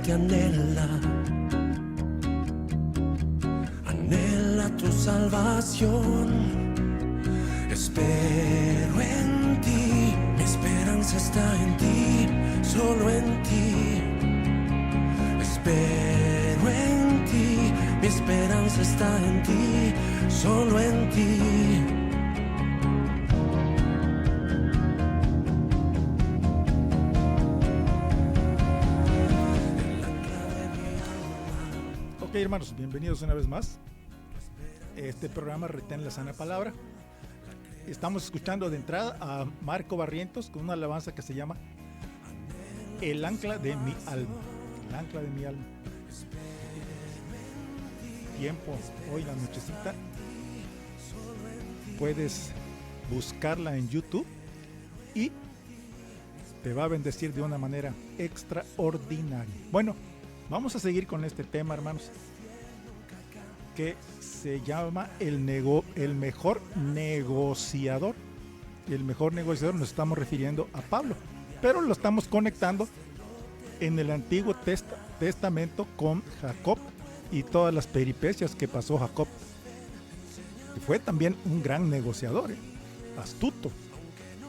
te anhela, anhela tu salvación. Espero en ti, mi esperanza está en ti, solo en ti. Espero en ti, mi esperanza está en ti, solo en ti. Ok, hermanos, bienvenidos una vez más. Este programa Retén la Sana Palabra. Estamos escuchando de entrada a Marco Barrientos con una alabanza que se llama El ancla de mi alma. El ancla de mi alma. Tiempo, hoy la nochecita. Puedes buscarla en YouTube y te va a bendecir de una manera extraordinaria. Bueno, vamos a seguir con este tema, hermanos, que se llama el mejor negociador. Y el mejor negociador nos estamos refiriendo a Pablo, pero lo estamos conectando en el Antiguo Testamento con Jacob y todas las peripecias que pasó Jacob. Y fue también un gran negociador, astuto.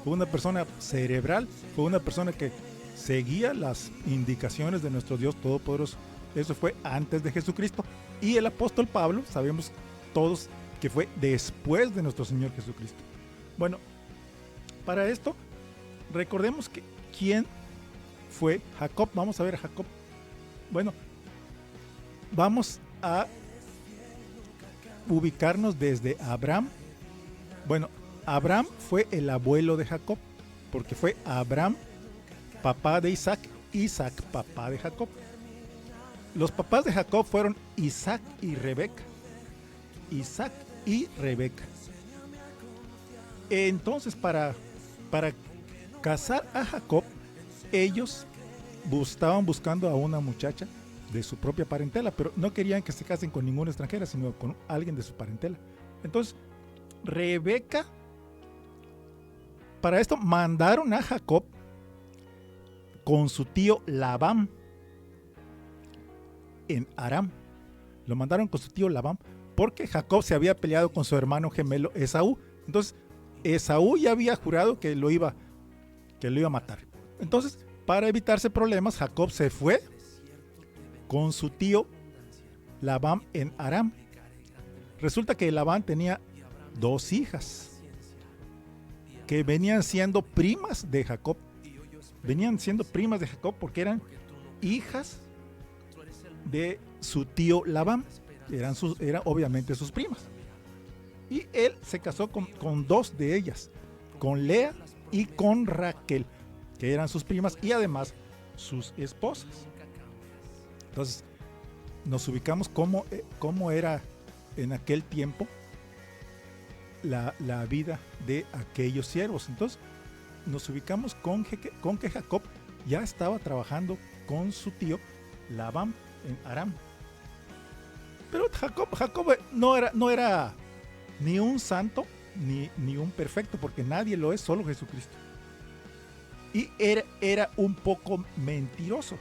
Fue una persona cerebral, fue una persona que seguía las indicaciones de nuestro Dios Todopoderoso. Eso fue antes de Jesucristo. Y el apóstol Pablo, sabemos todos que fue después de nuestro Señor Jesucristo. Bueno, para esto, recordemos que quién fue Jacob. Vamos a ver a Jacob. Bueno, vamos a ubicarnos desde Abraham. Bueno, Abraham fue el abuelo de Jacob, porque fue Abraham, papá de Isaac, Isaac, papá de Jacob. Los papás de Jacob fueron Isaac y Rebeca. Isaac y Rebeca. Entonces, para casar a Jacob, ellos estaban buscando a una muchacha de su propia parentela, pero no querían que se casen con ninguna extranjera, sino con alguien de su parentela. Entonces, Rebeca, para esto mandaron a Jacob con su tío Labán en Aram. Lo mandaron con su tío Labán porque Jacob se había peleado con su hermano gemelo Esaú. Entonces Esaú ya había jurado que lo iba a matar. Entonces, para evitarse problemas, Jacob se fue con su tío Labán en Aram. Resulta que Labán tenía 2 hijas que venían siendo primas de Jacob. Venían siendo primas de Jacob porque eran hijas de su tío Labán. Eran obviamente sus primas. Y él se casó con 2 de ellas, con Lea y con Raquel, que eran sus primas y además sus esposas. Entonces nos ubicamos cómo era en aquel tiempo la vida de aquellos siervos. Entonces nos ubicamos con que Jacob ya estaba trabajando con su tío Labán en Aram. Pero Jacob no era ni un santo ni un perfecto, porque nadie lo es, solo Jesucristo. Y era un poco mentiroso.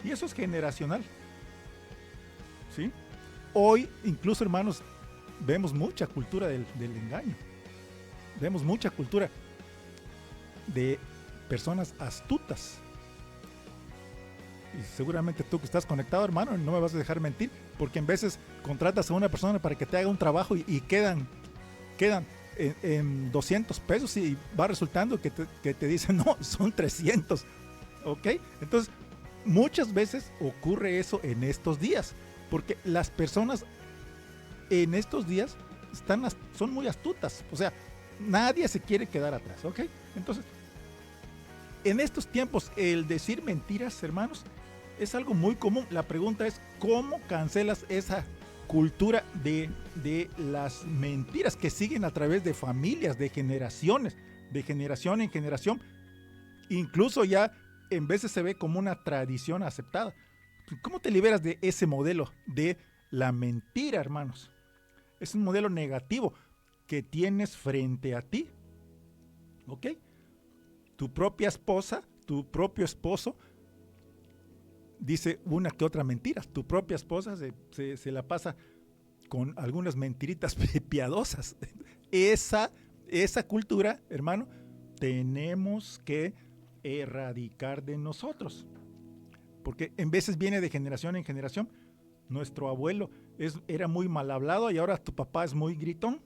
Y eso es generacional. ¿Sí? Hoy, incluso, hermanos, vemos mucha cultura del engaño. Vemos mucha cultura de personas astutas. Y seguramente tú que estás conectado, hermano, no me vas a dejar mentir, porque en veces contratas a una persona para que te haga un trabajo y quedan en 200 pesos y va resultando que te dicen, no, son 300. ¿Ok? Entonces, muchas veces ocurre eso en estos días, porque las personas en estos días son muy astutas. O sea, nadie se quiere quedar atrás. ¿Ok? Entonces, en estos tiempos, el decir mentiras, hermanos, es algo muy común. La pregunta es, ¿cómo cancelas esa cultura de las mentiras que siguen a través de familias, de generaciones, de generación en generación? Incluso ya en veces se ve como una tradición aceptada. ¿Cómo te liberas de ese modelo de la mentira, hermanos? Es un modelo negativo que tienes frente a ti. ¿Ok? Tu propia esposa, tu propio esposo dice una que otra mentira. Tu propia esposa se la pasa con algunas mentiritas piadosas. Esa cultura, hermano, tenemos que erradicar de nosotros. Porque en veces viene de generación en generación. Nuestro abuelo era muy mal hablado y ahora tu papá es muy gritón.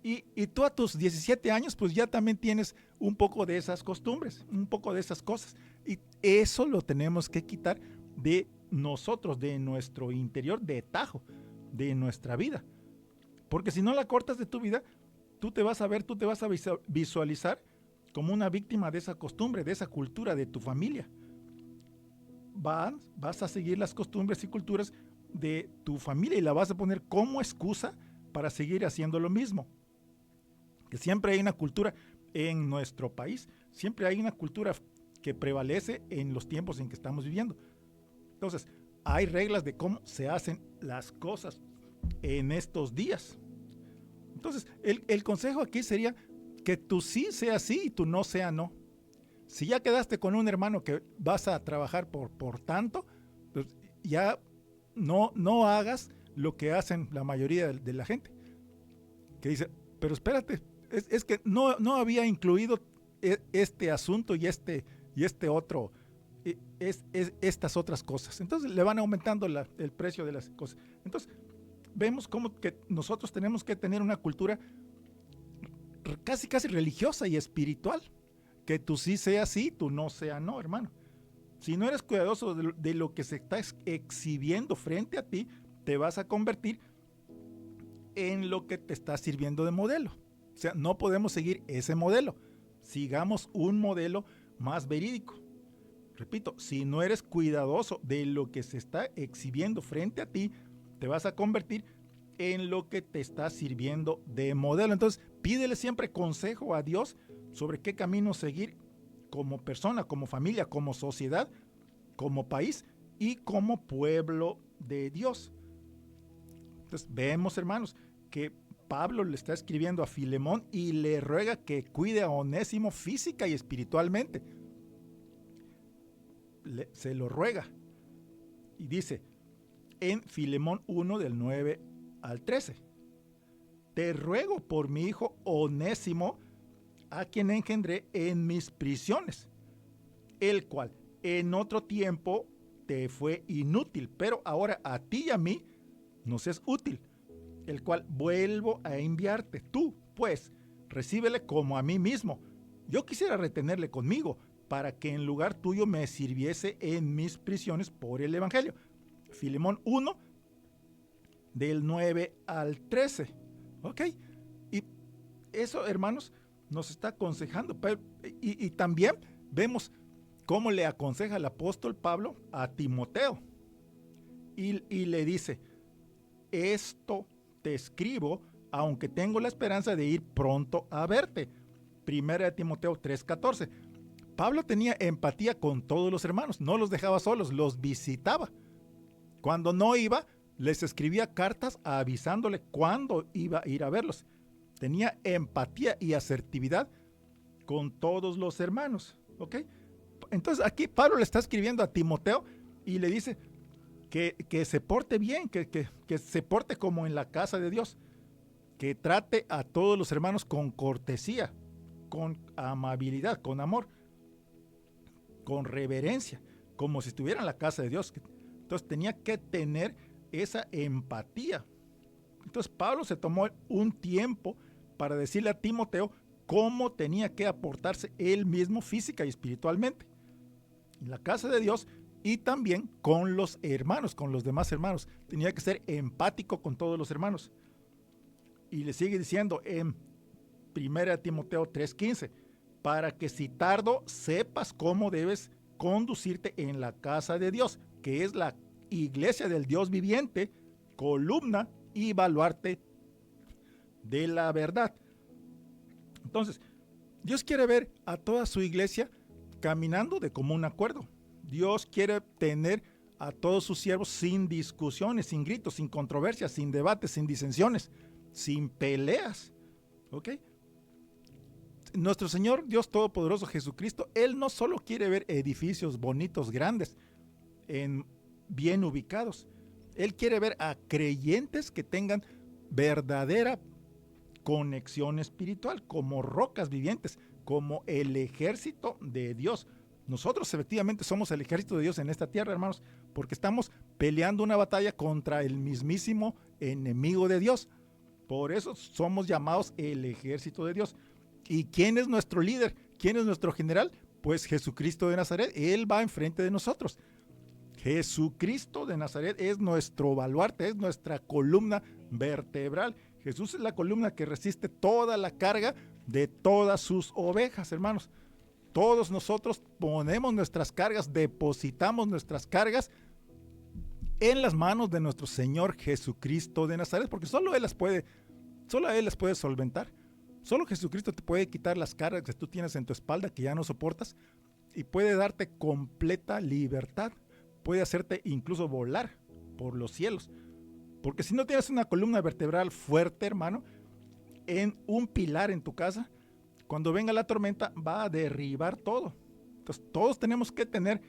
Y tú a tus 17 años pues ya también tienes un poco de esas costumbres, un poco de esas cosas. Y eso lo tenemos que quitar de nosotros, de nuestro interior, de tajo, de nuestra vida. Porque si no la cortas de tu vida, tú te vas a visualizar como una víctima de esa costumbre, de esa cultura, de tu familia. Vas a seguir las costumbres y culturas de tu familia y la vas a poner como excusa para seguir haciendo lo mismo. Que siempre hay una cultura en nuestro país, siempre hay una cultura que prevalece en los tiempos en que estamos viviendo. Entonces, hay reglas de cómo se hacen las cosas en estos días. Entonces, el consejo aquí sería que tu sí sea sí y tu no sea no. Si ya quedaste con un hermano que vas a trabajar por tanto, pues ya no hagas lo que hacen la mayoría de la gente. Que dice, pero espérate, es que no había incluido este asunto y este otro, estas otras cosas. Entonces le van aumentando el precio de las cosas. Entonces vemos como que nosotros tenemos que tener una cultura casi religiosa y espiritual. Que tú sí sea sí, tú no sea no, hermano. Si no eres cuidadoso de lo que se está exhibiendo frente a ti, te vas a convertir en lo que te está sirviendo de modelo. O sea, no podemos seguir ese modelo. Sigamos un modelo más verídico. Repito, si no eres cuidadoso de lo que se está exhibiendo frente a ti, te vas a convertir en lo que te está sirviendo de modelo. Entonces, pídele siempre consejo a Dios sobre qué camino seguir como persona, como familia, como sociedad, como país y como pueblo de Dios. Entonces, vemos, hermanos, que Pablo le está escribiendo a Filemón y le ruega que cuide a Onésimo física y espiritualmente. Se lo ruega. Y dice en Filemón 1 del 9 al 13. Te ruego por mi hijo Onésimo, a quien engendré en mis prisiones, el cual en otro tiempo te fue inútil, pero ahora a ti y a mí nos es útil, el cual vuelvo a enviarte. Tú, pues, recíbele como a mí mismo. Yo quisiera retenerle conmigo, para que en lugar tuyo me sirviese en mis prisiones por el Evangelio. Filemón 1, del 9 al 13. ¿Ok? Y eso, hermanos, nos está aconsejando. Y también vemos cómo le aconseja el apóstol Pablo a Timoteo. Y le dice, esto te escribo, aunque tengo la esperanza de ir pronto a verte. Primera de Timoteo 3:14. Pablo tenía empatía con todos los hermanos, no los dejaba solos, los visitaba. Cuando no iba, les escribía cartas avisándole cuándo iba a ir a verlos. Tenía empatía y asertividad con todos los hermanos. ¿Ok? Entonces aquí Pablo le está escribiendo a Timoteo y le dice que se porte bien, que se porte como en la casa de Dios, que trate a todos los hermanos con cortesía, con amabilidad, con amor, con reverencia, como si estuviera en la casa de Dios. Entonces tenía que tener esa empatía. Entonces Pablo se tomó un tiempo para decirle a Timoteo cómo tenía que aportarse él mismo física y espiritualmente en la casa de Dios y también con los hermanos, con los demás hermanos. Tenía que ser empático con todos los hermanos. Y le sigue diciendo en 1 Timoteo 3:15, para que si tardo sepas cómo debes conducirte en la casa de Dios, que es la iglesia del Dios viviente, columna y baluarte de la verdad. Entonces, Dios quiere ver a toda su iglesia caminando de común acuerdo. Dios quiere tener a todos sus siervos sin discusiones, sin gritos, sin controversias, sin debates, sin disensiones, sin peleas. ¿Ok? Nuestro Señor Dios Todopoderoso Jesucristo, Él no solo quiere ver edificios bonitos, grandes. bien ubicados. Él quiere ver a creyentes que tengan verdadera conexión espiritual, como rocas vivientes, como el ejército de Dios. Nosotros efectivamente somos el ejército de Dios en esta tierra, hermanos, porque estamos peleando una batalla contra el mismísimo enemigo de Dios. Por eso somos llamados el ejército de Dios. ¿Y quién es nuestro líder? ¿Quién es nuestro general? Pues Jesucristo de Nazaret. Él va enfrente de nosotros. Jesucristo de Nazaret es nuestro baluarte, es nuestra columna vertebral. Jesús es la columna que resiste toda la carga de todas sus ovejas, hermanos. Todos nosotros ponemos nuestras cargas, depositamos nuestras cargas en las manos de nuestro Señor Jesucristo de Nazaret, porque solo Él las puede solventar. Solo Jesucristo te puede quitar las cargas que tú tienes en tu espalda, que ya no soportas, y puede darte completa libertad. Puede hacerte incluso volar por los cielos. Porque si no tienes una columna vertebral fuerte, hermano, en un pilar en tu casa, cuando venga la tormenta va a derribar todo. Entonces todos tenemos que tener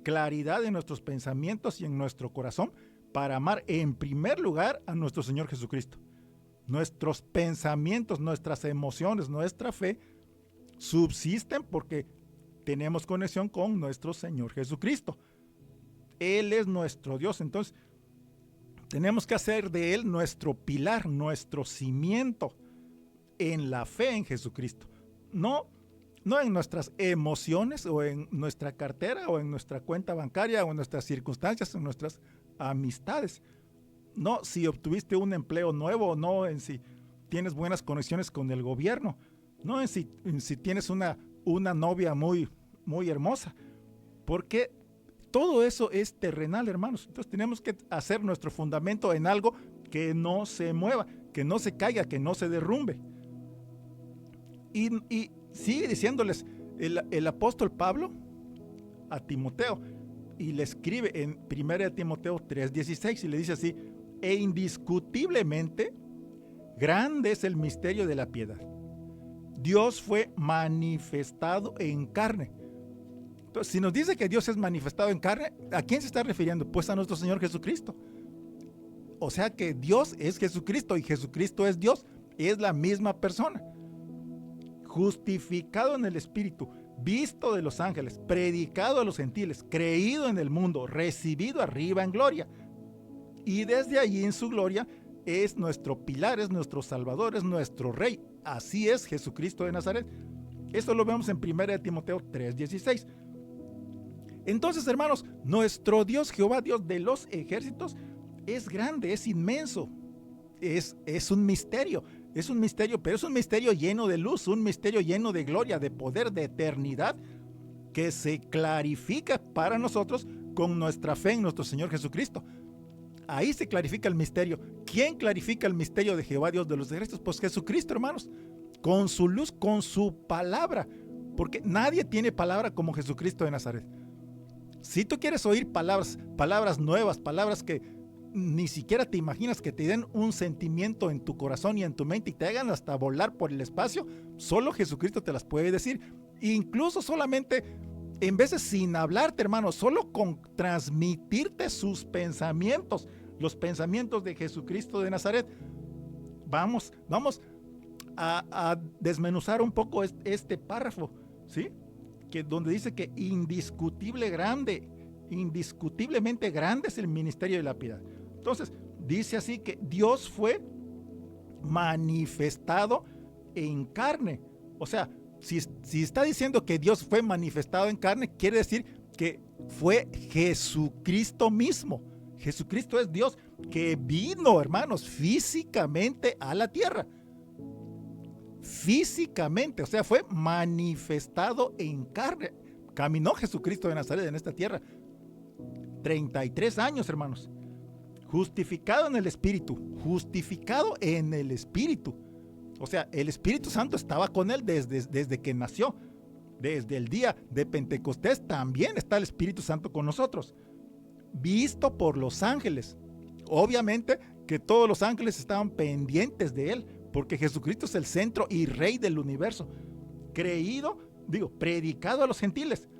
claridad en nuestros pensamientos y en nuestro corazón para amar en primer lugar a nuestro Señor Jesucristo. Nuestros pensamientos, nuestras emociones, nuestra fe subsisten porque tenemos conexión con nuestro Señor Jesucristo. Él es nuestro Dios, entonces tenemos que hacer de Él nuestro pilar, nuestro cimiento en la fe en Jesucristo. No en nuestras emociones o en nuestra cartera o en nuestra cuenta bancaria o en nuestras circunstancias, en nuestras amistades. No si obtuviste un empleo nuevo, no en si tienes buenas conexiones con el gobierno, no en si tienes una novia muy, muy hermosa, porque todo eso es terrenal, hermanos. Entonces tenemos que hacer nuestro fundamento en algo que no se mueva, que no se caiga, que no se derrumbe. Y sigue diciéndoles el apóstol Pablo a Timoteo, y le escribe en 1 Timoteo 3:16 y le dice así: e indiscutiblemente grande es el misterio de la piedad. Dios fue manifestado en carne. Entonces, si nos dice que Dios es manifestado en carne, ¿a quién se está refiriendo? Pues a nuestro Señor Jesucristo. O sea que Dios es Jesucristo y Jesucristo es Dios, es la misma persona. Justificado en el Espíritu, visto de los ángeles, predicado a los gentiles, creído en el mundo, recibido arriba en gloria. Y desde allí en su gloria es nuestro pilar, es nuestro Salvador, es nuestro Rey. Así es Jesucristo de Nazaret. Esto lo vemos en 1 Timoteo 3:16. Entonces, hermanos, nuestro Dios, Jehová, Dios de los ejércitos, es grande, es inmenso, es un misterio, pero es un misterio lleno de luz, un misterio lleno de gloria, de poder, de eternidad, que se clarifica para nosotros con nuestra fe en nuestro Señor Jesucristo. Ahí se clarifica el misterio. ¿Quién clarifica el misterio de Jehová, Dios de los ejércitos? Pues Jesucristo, hermanos, con su luz, con su palabra, porque nadie tiene palabra como Jesucristo de Nazaret. Si tú quieres oír palabras nuevas, palabras que ni siquiera te imaginas, que te den un sentimiento en tu corazón y en tu mente y te hagan hasta volar por el espacio, solo Jesucristo te las puede decir. Incluso solamente, en veces sin hablarte, hermano, solo con transmitirte sus pensamientos, los pensamientos de Jesucristo de Nazaret. Vamos a desmenuzar un poco este párrafo, ¿sí? Donde dice que indiscutiblemente grande es el ministerio de la piedad. Entonces, dice así que Dios fue manifestado en carne. O sea, si está diciendo que Dios fue manifestado en carne, quiere decir que fue Jesucristo mismo. Jesucristo es Dios que vino, hermanos, físicamente a la tierra. Físicamente, o sea, fue manifestado en carne. Caminó Jesucristo de Nazaret en esta tierra 33 años, hermanos. Justificado en el Espíritu. O sea, el Espíritu Santo estaba con él desde que nació. Desde el día de Pentecostés también está el Espíritu Santo con nosotros. Visto por los ángeles. Obviamente que todos los ángeles estaban pendientes de él, porque Jesucristo es el centro y rey del universo. Predicado a los gentiles.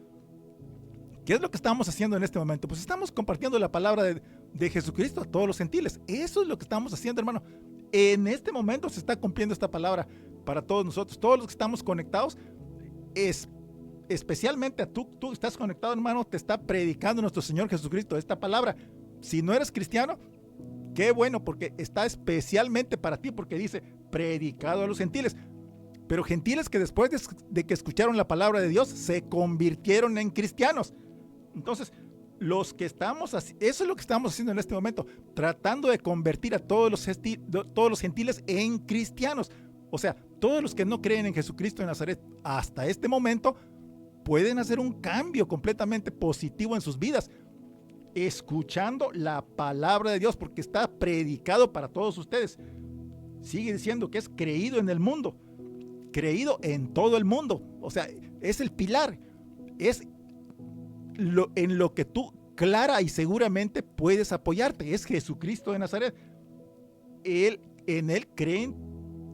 ¿Qué es lo que estamos haciendo en este momento? Pues estamos compartiendo la palabra de Jesucristo a todos los gentiles. Eso es lo que estamos haciendo, hermano. En este momento se está cumpliendo esta palabra para todos nosotros, todos los que estamos conectados. Especialmente a tú estás conectado, hermano, te está predicando nuestro Señor Jesucristo esta palabra. Si no eres cristiano, qué bueno, porque está especialmente para ti, porque dice predicado a los gentiles. Pero gentiles que después de que escucharon la palabra de Dios se convirtieron en cristianos. Entonces, eso es lo que estamos haciendo en este momento, tratando de convertir a todos los gentiles en cristianos. O sea, todos los que no creen en Jesucristo de Nazaret hasta este momento pueden hacer un cambio completamente positivo en sus vidas, escuchando la palabra de Dios, porque está predicado para todos ustedes. Sigue diciendo que es creído en el mundo, creído en todo el mundo. O sea, es el pilar, es en lo que tú clara y seguramente puedes apoyarte. Es Jesucristo de Nazaret. En él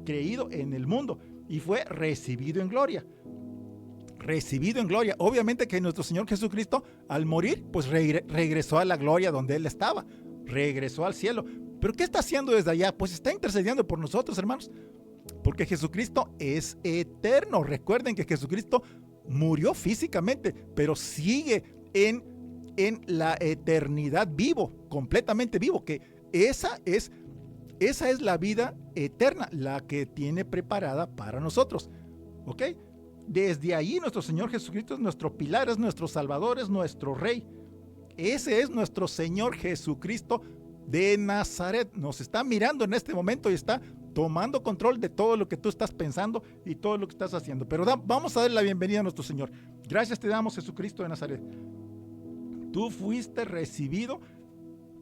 creído en el mundo y fue recibido en gloria. Recibido en gloria. Obviamente que nuestro Señor Jesucristo al morir pues regresó a la gloria donde Él estaba, regresó al cielo. ¿Pero qué está haciendo desde allá? Pues está intercediendo por nosotros, hermanos, porque Jesucristo es eterno. Recuerden que Jesucristo murió físicamente, pero sigue en la eternidad vivo, completamente vivo, que esa es la vida eterna, la que tiene preparada para nosotros. ¿Ok? Desde ahí nuestro Señor Jesucristo es nuestro pilar, es nuestro Salvador, es nuestro Rey. Ese es nuestro Señor Jesucristo de Nazaret. Nos está mirando en este momento y está tomando control de todo lo que tú estás pensando y todo lo que estás haciendo. Pero vamos a darle la bienvenida a nuestro Señor. Gracias te damos, Jesucristo de Nazaret. Tú fuiste recibido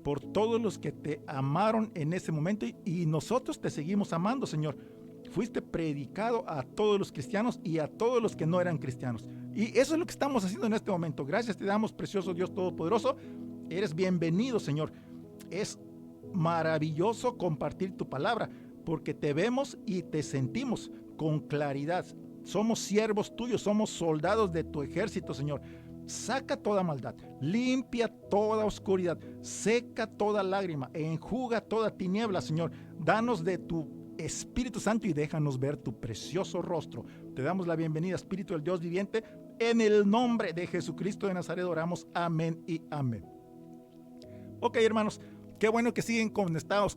por todos los que te amaron en ese momento y nosotros te seguimos amando, Señor. Fuiste predicado a todos los cristianos y a todos los que no eran cristianos. Y eso es lo que estamos haciendo en este momento. Gracias te damos, precioso Dios Todopoderoso. Eres bienvenido, Señor. Es maravilloso compartir tu palabra, porque te vemos y te sentimos con claridad. Somos siervos tuyos, somos soldados de tu ejército, Señor. Saca toda maldad, limpia toda oscuridad, seca toda lágrima, enjuga toda tiniebla, Señor. Danos de tu Espíritu Santo y déjanos ver tu precioso rostro. Te damos la bienvenida, Espíritu del Dios viviente. En el nombre de Jesucristo de Nazaret oramos. Amén y amén. Ok, hermanos, qué bueno que siguen conectados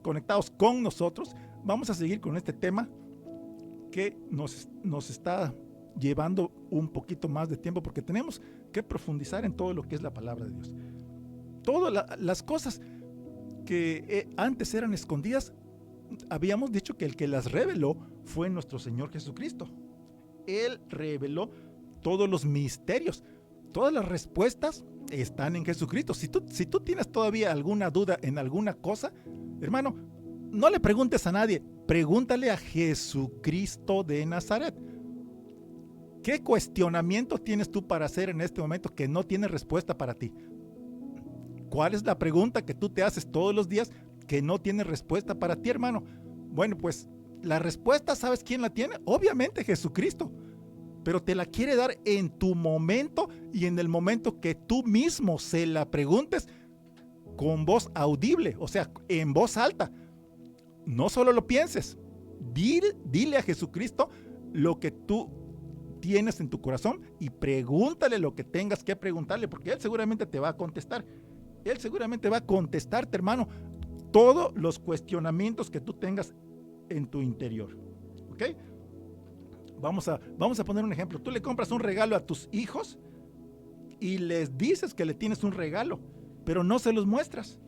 con nosotros. Vamos a seguir con este tema que nos está llevando un poquito más de tiempo, porque tenemos que profundizar en todo lo que es la palabra de Dios. Todas las cosas que antes eran escondidas, habíamos dicho que el que las reveló fue nuestro Señor Jesucristo. Él reveló todos los misterios, todas las respuestas están en Jesucristo. Si tú tienes todavía alguna duda en alguna cosa, hermano, no le preguntes a nadie, pregúntale a Jesucristo de Nazaret. ¿Qué cuestionamiento tienes tú para hacer en este momento que no tiene respuesta para ti? ¿Cuál es la pregunta que tú te haces todos los días que no tiene respuesta para ti, hermano? Bueno, pues la respuesta, ¿sabes quién la tiene? Obviamente Jesucristo, pero te la quiere dar en tu momento y en el momento que tú mismo se la preguntes con voz audible, o sea, en voz alta. No solo lo pienses, dile a Jesucristo lo que tú tienes en tu corazón y pregúntale lo que tengas que preguntarle, porque Él seguramente te va a contestar. Él seguramente va a contestarte, hermano, todos los cuestionamientos que tú tengas en tu interior. ¿Ok? Vamos a poner un ejemplo. Tú le compras un regalo a tus hijos y les dices que le tienes un regalo, pero no se los muestras.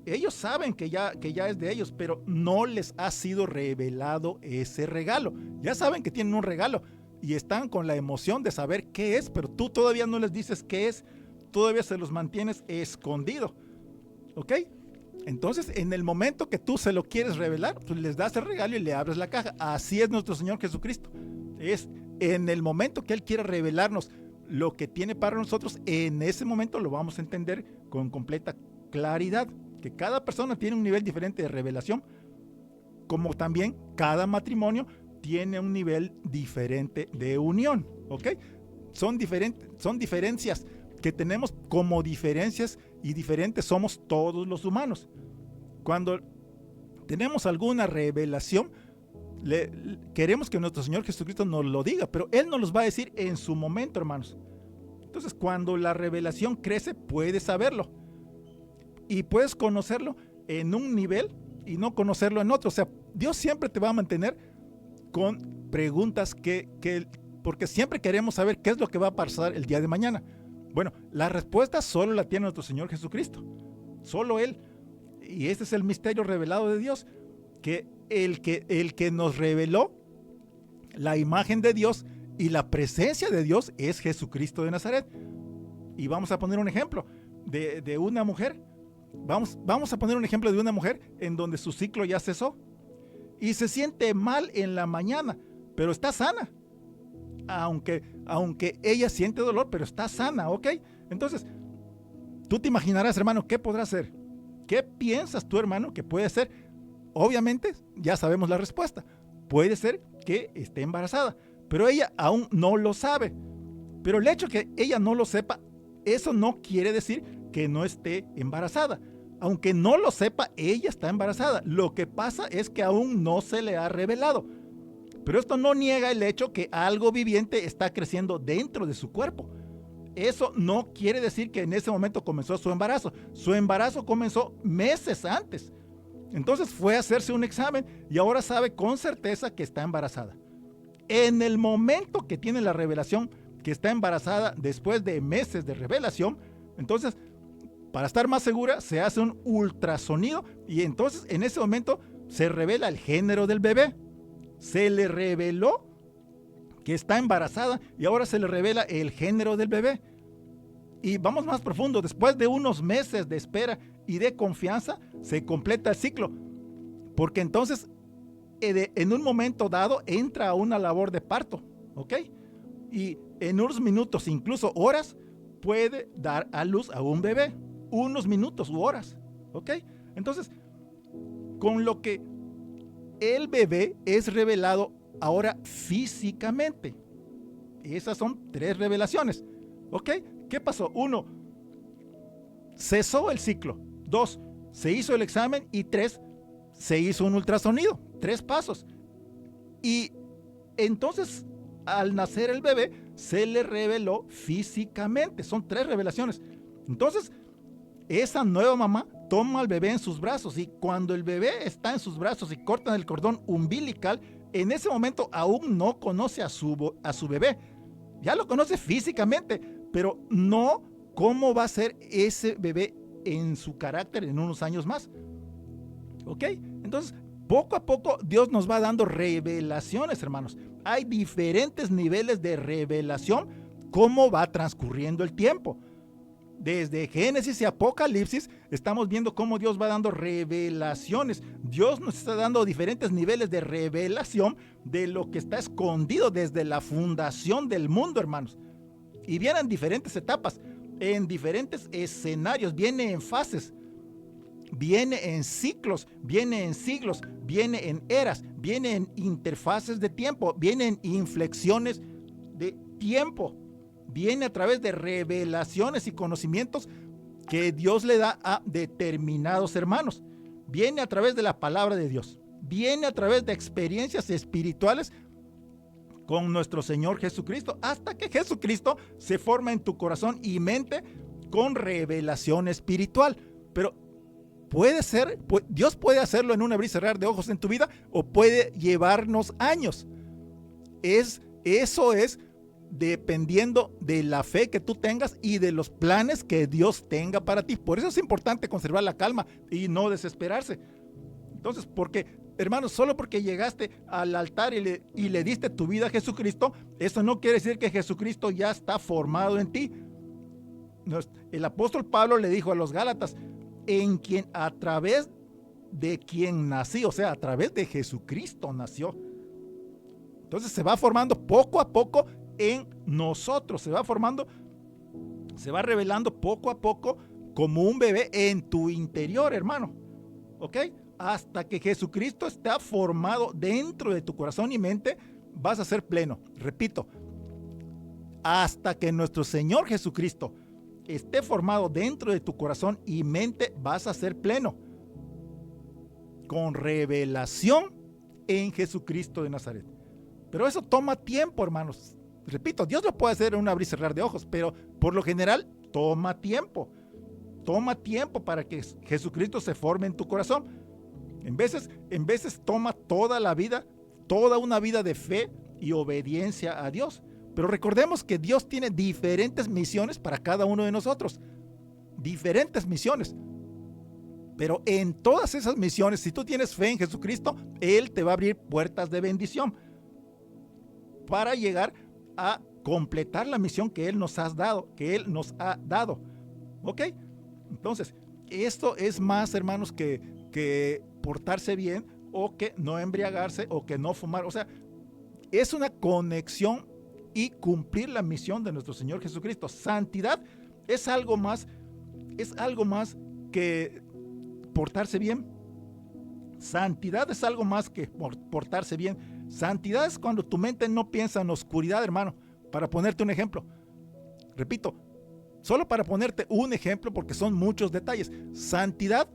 Ellos saben que ya es de ellos, pero no les ha sido revelado ese regalo. Ya saben que tienen un regalo y están con la emoción de saber qué es, pero tú todavía no les dices qué es, todavía se los mantienes escondido. ¿Ok? Entonces, en el momento que tú se lo quieres revelar, tú les das el regalo y le abres la caja. Así es nuestro Señor Jesucristo. Es en el momento que Él quiere revelarnos lo que tiene para nosotros, en ese momento lo vamos a entender con completa claridad. Que cada persona tiene un nivel diferente de revelación, como también cada matrimonio tiene un nivel diferente de unión. ¿Ok? Son diferencias que tenemos como diferencias y diferentes somos todos los humanos. Cuando tenemos alguna revelación, queremos que nuestro Señor Jesucristo nos lo diga, pero Él nos los va a decir en su momento, hermanos. Entonces, cuando la revelación crece, puedes saberlo. Y puedes conocerlo en un nivel y no conocerlo en otro. O sea, Dios siempre te va a mantener con preguntas porque siempre queremos saber qué es lo que va a pasar el día de mañana. Bueno, la respuesta solo la tiene nuestro Señor Jesucristo. Solo Él. Y este es el misterio revelado de Dios. Que el que nos reveló la imagen de Dios y la presencia de Dios es Jesucristo de Nazaret. Y vamos a poner un ejemplo de una mujer. Vamos a poner un ejemplo de una mujer en donde su ciclo ya cesó y se siente mal en la mañana, pero está sana. Aunque ella siente dolor, pero está sana, ¿ok? Entonces, tú te imaginarás, hermano, ¿qué podrá hacer? ¿Qué piensas tú, hermano, que puede ser? Obviamente, ya sabemos la respuesta. Puede ser que esté embarazada, pero ella aún no lo sabe. Pero el hecho que ella no lo sepa, eso no quiere decir que no esté embarazada. Aunque no lo sepa, ella está embarazada. Lo que pasa es que aún no se le ha revelado. Pero esto no niega el hecho que algo viviente está creciendo dentro de su cuerpo. Eso no quiere decir que en ese momento comenzó su embarazo. Su embarazo comenzó meses antes. Entonces fue a hacerse un examen y ahora sabe con certeza que está embarazada. En el momento que tiene la revelación que está embarazada después de meses de revelación, entonces, para estar más segura, se hace un ultrasonido y entonces en ese momento se revela el género del bebé. Se le reveló que está embarazada y ahora se le revela el género del bebé. Y vamos más profundo, después de unos meses de espera y de confianza, se completa el ciclo. Porque entonces, en un momento dado, entra a una labor de parto, ¿ok? Y en unos minutos, incluso horas, puede dar a luz a un bebé. Unos minutos u horas, ¿ok? Entonces, con lo que el bebé es revelado ahora físicamente. Esas son 3 revelaciones, ¿ok? ¿Qué pasó? 1, cesó el ciclo. 2, se hizo el examen. Y 3, se hizo un ultrasonido. 3 pasos. Y entonces, al nacer el bebé, se le reveló físicamente. Son 3 revelaciones. Entonces, esa nueva mamá toma al bebé en sus brazos y cuando el bebé está en sus brazos y cortan el cordón umbilical, en ese momento aún no conoce a su bebé. Ya lo conoce físicamente, pero no cómo va a ser ese bebé en su carácter en unos años más. ¿Ok? Entonces, poco a poco Dios nos va dando revelaciones, hermanos. Hay diferentes niveles de revelación, cómo va transcurriendo el tiempo. Desde Génesis y Apocalipsis estamos viendo cómo Dios va dando revelaciones. Dios nos está dando diferentes niveles de revelación de lo que está escondido desde la fundación del mundo, hermanos. Y viene en diferentes etapas, en diferentes escenarios, viene en fases, viene en ciclos, viene en siglos, viene en eras, viene en interfaces de tiempo, viene en inflexiones de tiempo. Viene a través de revelaciones y conocimientos que Dios le da a determinados hermanos. Viene a través de la palabra de Dios. Viene a través de experiencias espirituales con nuestro Señor Jesucristo, hasta que Jesucristo se forma en tu corazón y mente con revelación espiritual. Pero puede ser, Dios puede hacerlo en un abrir y cerrar de ojos en tu vida o puede llevarnos años. Eso es dependiendo de la fe que tú tengas y de los planes que Dios tenga para ti. Por eso es importante conservar la calma y no desesperarse. Entonces, porque, hermanos, solo porque llegaste al altar y le diste tu vida a Jesucristo, eso no quiere decir que Jesucristo ya está formado en ti. El apóstol Pablo le dijo a los Gálatas, a través de quien nací, o sea, a través de Jesucristo nació. Entonces se va formando poco a poco en nosotros, se va revelando poco a poco como un bebé en tu interior, hermano. ¿Ok? Hasta que Jesucristo está formado dentro de tu corazón y mente, vas a ser pleno. Repito, hasta que nuestro Señor Jesucristo esté formado dentro de tu corazón y mente, vas a ser pleno. Con revelación en Jesucristo de Nazaret. Pero eso toma tiempo, hermanos. Repito, Dios lo puede hacer en un abrir y cerrar de ojos, pero por lo general toma tiempo. Toma tiempo para que Jesucristo se forme en tu corazón. En veces toma toda la vida, toda una vida de fe y obediencia a Dios. Pero recordemos que Dios tiene diferentes misiones para cada uno de nosotros. Diferentes misiones. Pero en todas esas misiones, si tú tienes fe en Jesucristo, Él te va a abrir puertas de bendición para llegar a completar la misión que Él nos ha dado. ¿Ok? Entonces, esto es más, hermanos, que portarse bien o que no embriagarse o que no fumar. O sea, es una conexión y cumplir la misión de nuestro Señor Jesucristo. Santidad es algo más que portarse bien. Santidad es algo más que portarse bien. Santidad es cuando tu mente no piensa en oscuridad, hermano. Para ponerte un ejemplo. Repito, solo para ponerte un ejemplo, porque son muchos detalles. Santidad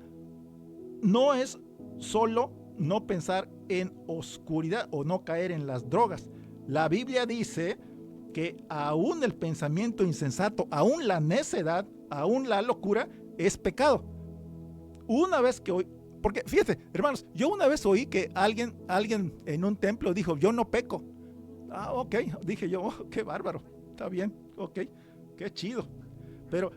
no es solo no pensar en oscuridad o no caer en las drogas. La Biblia dice que aún el pensamiento insensato, aún la necedad, aún la locura es pecado. Una vez que hoy, porque fíjate, hermanos, yo una vez oí que alguien en un templo dijo, yo no peco. Ah, ok, dije yo, oh, qué bárbaro, está bien, ok, qué chido. Pero,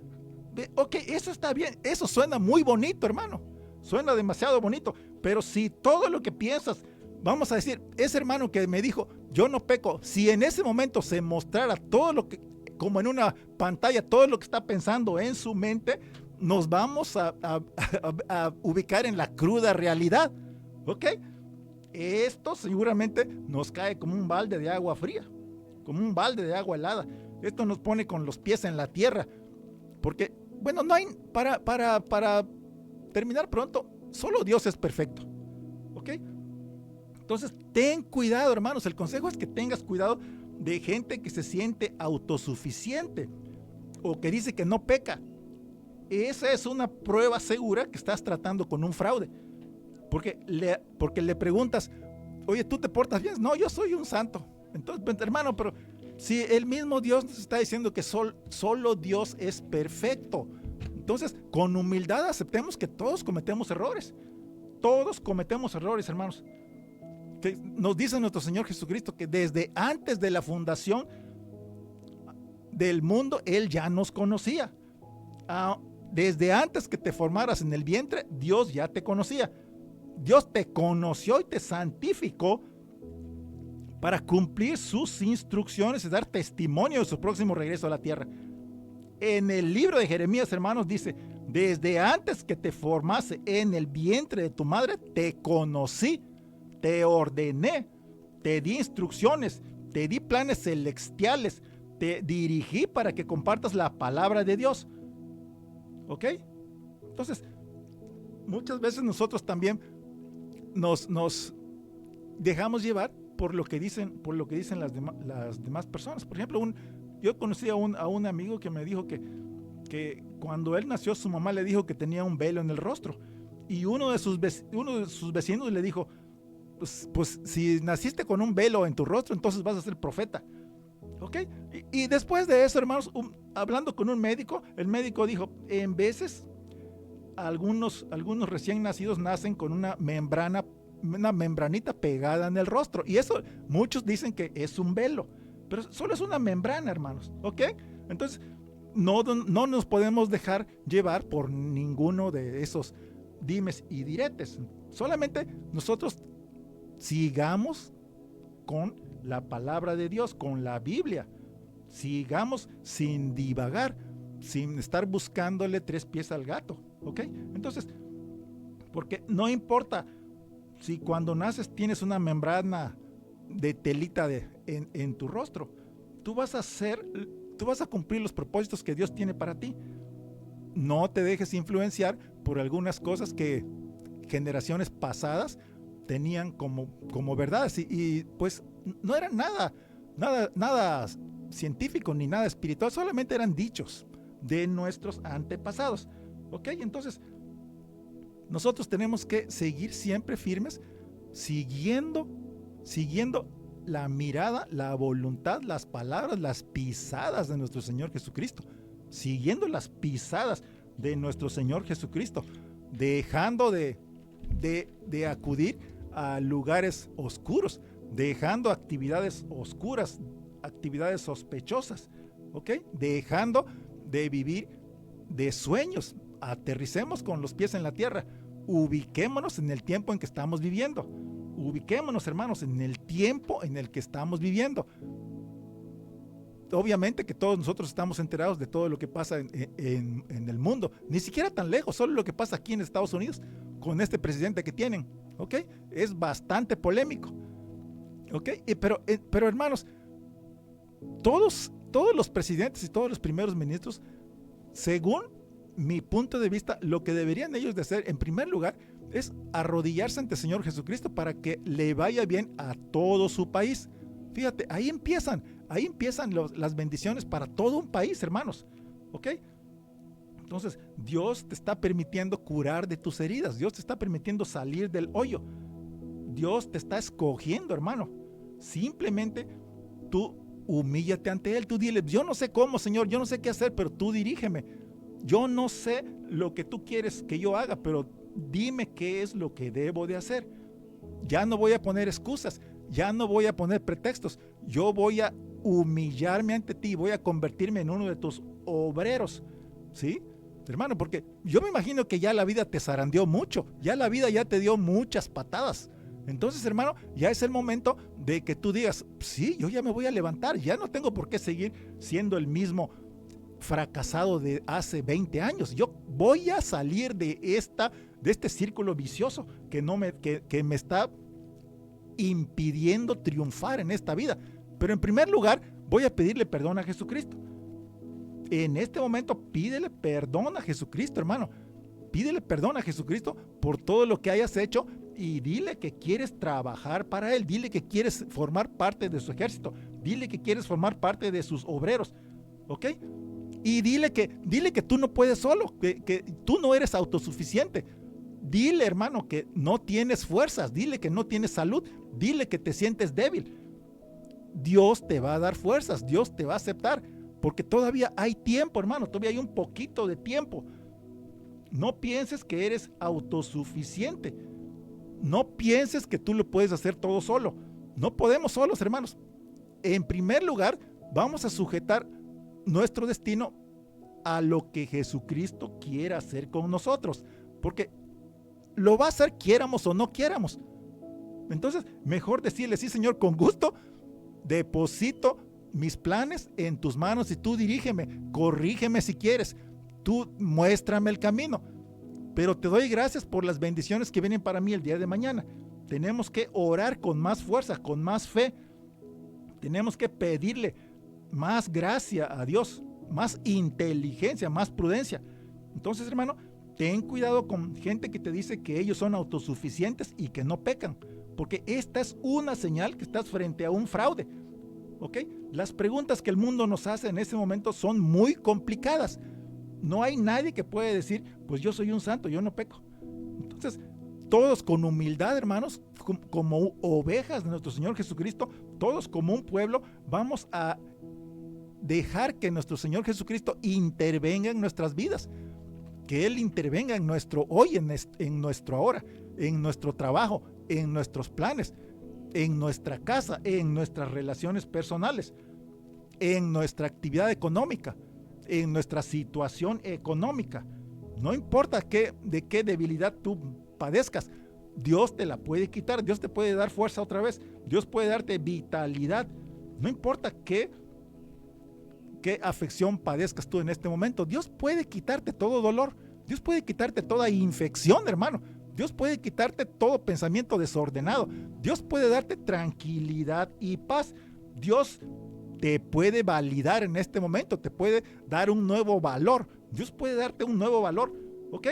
ok, eso está bien, eso suena muy bonito, hermano, suena demasiado bonito, pero si todo lo que piensas, vamos a decir, ese hermano que me dijo, yo no peco, si en ese momento se mostrara todo lo que, como en una pantalla, todo lo que está pensando en su mente, nos vamos a ubicar en la cruda realidad, ¿ok? Esto seguramente nos cae como un balde de agua fría, como un balde de agua helada. Esto nos pone con los pies en la tierra, porque, bueno, no hay, para terminar pronto, solo Dios es perfecto, ¿ok? Entonces, ten cuidado, hermanos, el consejo es que tengas cuidado de gente que se siente autosuficiente o que dice que no peca. Esa es una prueba segura que estás tratando con un fraude. Porque le preguntas, oye, ¿tú te portas bien? No, yo soy un santo. Entonces, hermano, pero si el mismo Dios nos está diciendo que solo Dios es perfecto. Entonces, con humildad aceptemos que todos cometemos errores. Todos cometemos errores, hermanos. Que nos dice nuestro Señor Jesucristo que desde antes de la fundación del mundo, Él ya nos conocía. Desde antes que te formaras en el vientre, Dios ya te conocía. Dios te conoció y te santificó para cumplir sus instrucciones y dar testimonio de su próximo regreso a la tierra. En el libro de Jeremías, hermanos, dice, desde antes que te formase en el vientre de tu madre, te conocí, te ordené, te di instrucciones, te di planes celestiales, te dirigí para que compartas la palabra de Dios. ¿Ok? Entonces, muchas veces nosotros también nos dejamos llevar por lo que dicen las demás personas. Por ejemplo, yo conocí a un amigo que me dijo que cuando él nació, su mamá le dijo que tenía un velo en el rostro. Y uno de sus vecinos le dijo, pues si naciste con un velo en tu rostro, entonces vas a ser profeta. ¿Ok? Y después de eso, hermanos, hablando con un médico, el médico dijo, en veces algunos recién nacidos nacen con una membranita pegada en el rostro. Y eso muchos dicen que es un velo, pero solo es una membrana, hermanos. ¿Ok? Entonces, no nos podemos dejar llevar por ninguno de esos dimes y diretes. Solamente nosotros sigamos con la palabra de Dios, con la Biblia. Sigamos sin divagar, sin estar buscándole tres pies al gato, ¿ok? Entonces, porque no importa si cuando naces tienes una membrana de telita en tu rostro, tú vas a cumplir los propósitos que Dios tiene para ti. No te dejes influenciar por algunas cosas que generaciones pasadas tenían como verdades y pues no eran nada científico ni nada espiritual, solamente eran dichos, de nuestros antepasados. ¿Ok? Entonces, nosotros tenemos que seguir siempre firmes, siguiendo la mirada, la voluntad, las palabras, las pisadas de nuestro Señor Jesucristo, siguiendo las pisadas de nuestro Señor Jesucristo, dejando de acudir a lugares oscuros, dejando actividades oscuras, actividades sospechosas, ¿ok? Dejando de vivir de sueños. Aterricemos con los pies en la tierra, ubiquémonos en el tiempo en que estamos viviendo, ubiquémonos, hermanos, en el tiempo en el que estamos viviendo. Obviamente que todos nosotros estamos enterados de todo lo que pasa en el mundo, ni siquiera tan lejos, solo lo que pasa aquí en Estados Unidos con este presidente que tienen, ¿ok? Es bastante polémico, ¿ok? Pero hermanos, todos los presidentes y todos los primeros ministros, según mi punto de vista, lo que deberían ellos de hacer en primer lugar es arrodillarse ante el Señor Jesucristo para que le vaya bien a todo su país. Fíjate, ahí empiezan las bendiciones para todo un país, hermanos, ¿ok? Entonces, Dios te está permitiendo curar de tus heridas, Dios te está permitiendo salir del hoyo, Dios te está escogiendo, hermano. Simplemente tú humíllate ante Él, tú dile, yo no sé cómo, Señor, yo no sé qué hacer, pero tú dirígeme. Yo no sé lo que tú quieres que yo haga, pero dime qué es lo que debo de hacer. Ya no voy a poner excusas, ya no voy a poner pretextos, yo voy a humillarme ante ti, voy a convertirme en uno de tus obreros, ¿sí? Hermano, porque yo me imagino que ya la vida te zarandeó mucho, ya la vida ya te dio muchas patadas. Entonces, hermano, ya es el momento de que tú digas, sí, yo ya me voy a levantar, ya no tengo por qué seguir siendo el mismo fracasado de hace 20 años. Yo voy a salir de este círculo vicioso que me está impidiendo triunfar en esta vida. Pero en primer lugar, voy a pedirle perdón a Jesucristo. En este momento, pídele perdón a Jesucristo, hermano. Pídele perdón a Jesucristo por todo lo que hayas hecho y dile que quieres trabajar para Él. Dile que quieres formar parte de su ejército. Dile que quieres formar parte de sus obreros. ¿Ok? Y dile que tú no puedes solo, que tú no eres autosuficiente. Dile, hermano, que no tienes fuerzas. Dile que no tienes salud. Dile que te sientes débil. Dios te va a dar fuerzas. Dios te va a aceptar. Porque todavía hay tiempo, hermano. Todavía hay un poquito de tiempo. No pienses que eres autosuficiente. No pienses que tú lo puedes hacer todo solo. No podemos solos, hermanos. En primer lugar, vamos a sujetar nuestro destino a lo que Jesucristo quiera hacer con nosotros, porque lo va a hacer quieramos o no quieramos. Entonces, mejor decirle, sí, Señor, con gusto deposito mis planes en tus manos y tú dirígeme, corrígeme si quieres, tú muéstrame el camino, pero te doy gracias por las bendiciones que vienen para mí el día de mañana. Tenemos que orar con más fuerza, con más fe. Tenemos que pedirle más gracia a Dios, más inteligencia, más prudencia. Entonces, hermano, ten cuidado con gente que te dice que ellos son autosuficientes y que no pecan, porque esta es una señal que estás frente a un fraude. ¿Ok? Las preguntas que el mundo nos hace en ese momento son muy complicadas. No hay nadie que puede decir, pues yo soy un santo, yo no peco. Entonces, todos con humildad, hermanos, como ovejas de nuestro Señor Jesucristo, todos como un pueblo, vamos a dejar que nuestro Señor Jesucristo intervenga en nuestras vidas, que Él intervenga en nuestro hoy, en nuestro ahora, en nuestro trabajo, en nuestros planes, en nuestra casa, en nuestras relaciones personales, en nuestra actividad económica, en nuestra situación económica. No importa de qué debilidad tú padezcas, Dios te la puede quitar, Dios te puede dar fuerza otra vez, Dios puede darte vitalidad. No importa qué afección padezcas tú en este momento, Dios puede quitarte todo dolor, Dios puede quitarte toda infección, hermano. Dios puede quitarte todo pensamiento desordenado. Dios puede darte tranquilidad y paz. Dios te puede validar en este momento, te puede dar un nuevo valor. Dios puede darte un nuevo valor, ¿ok?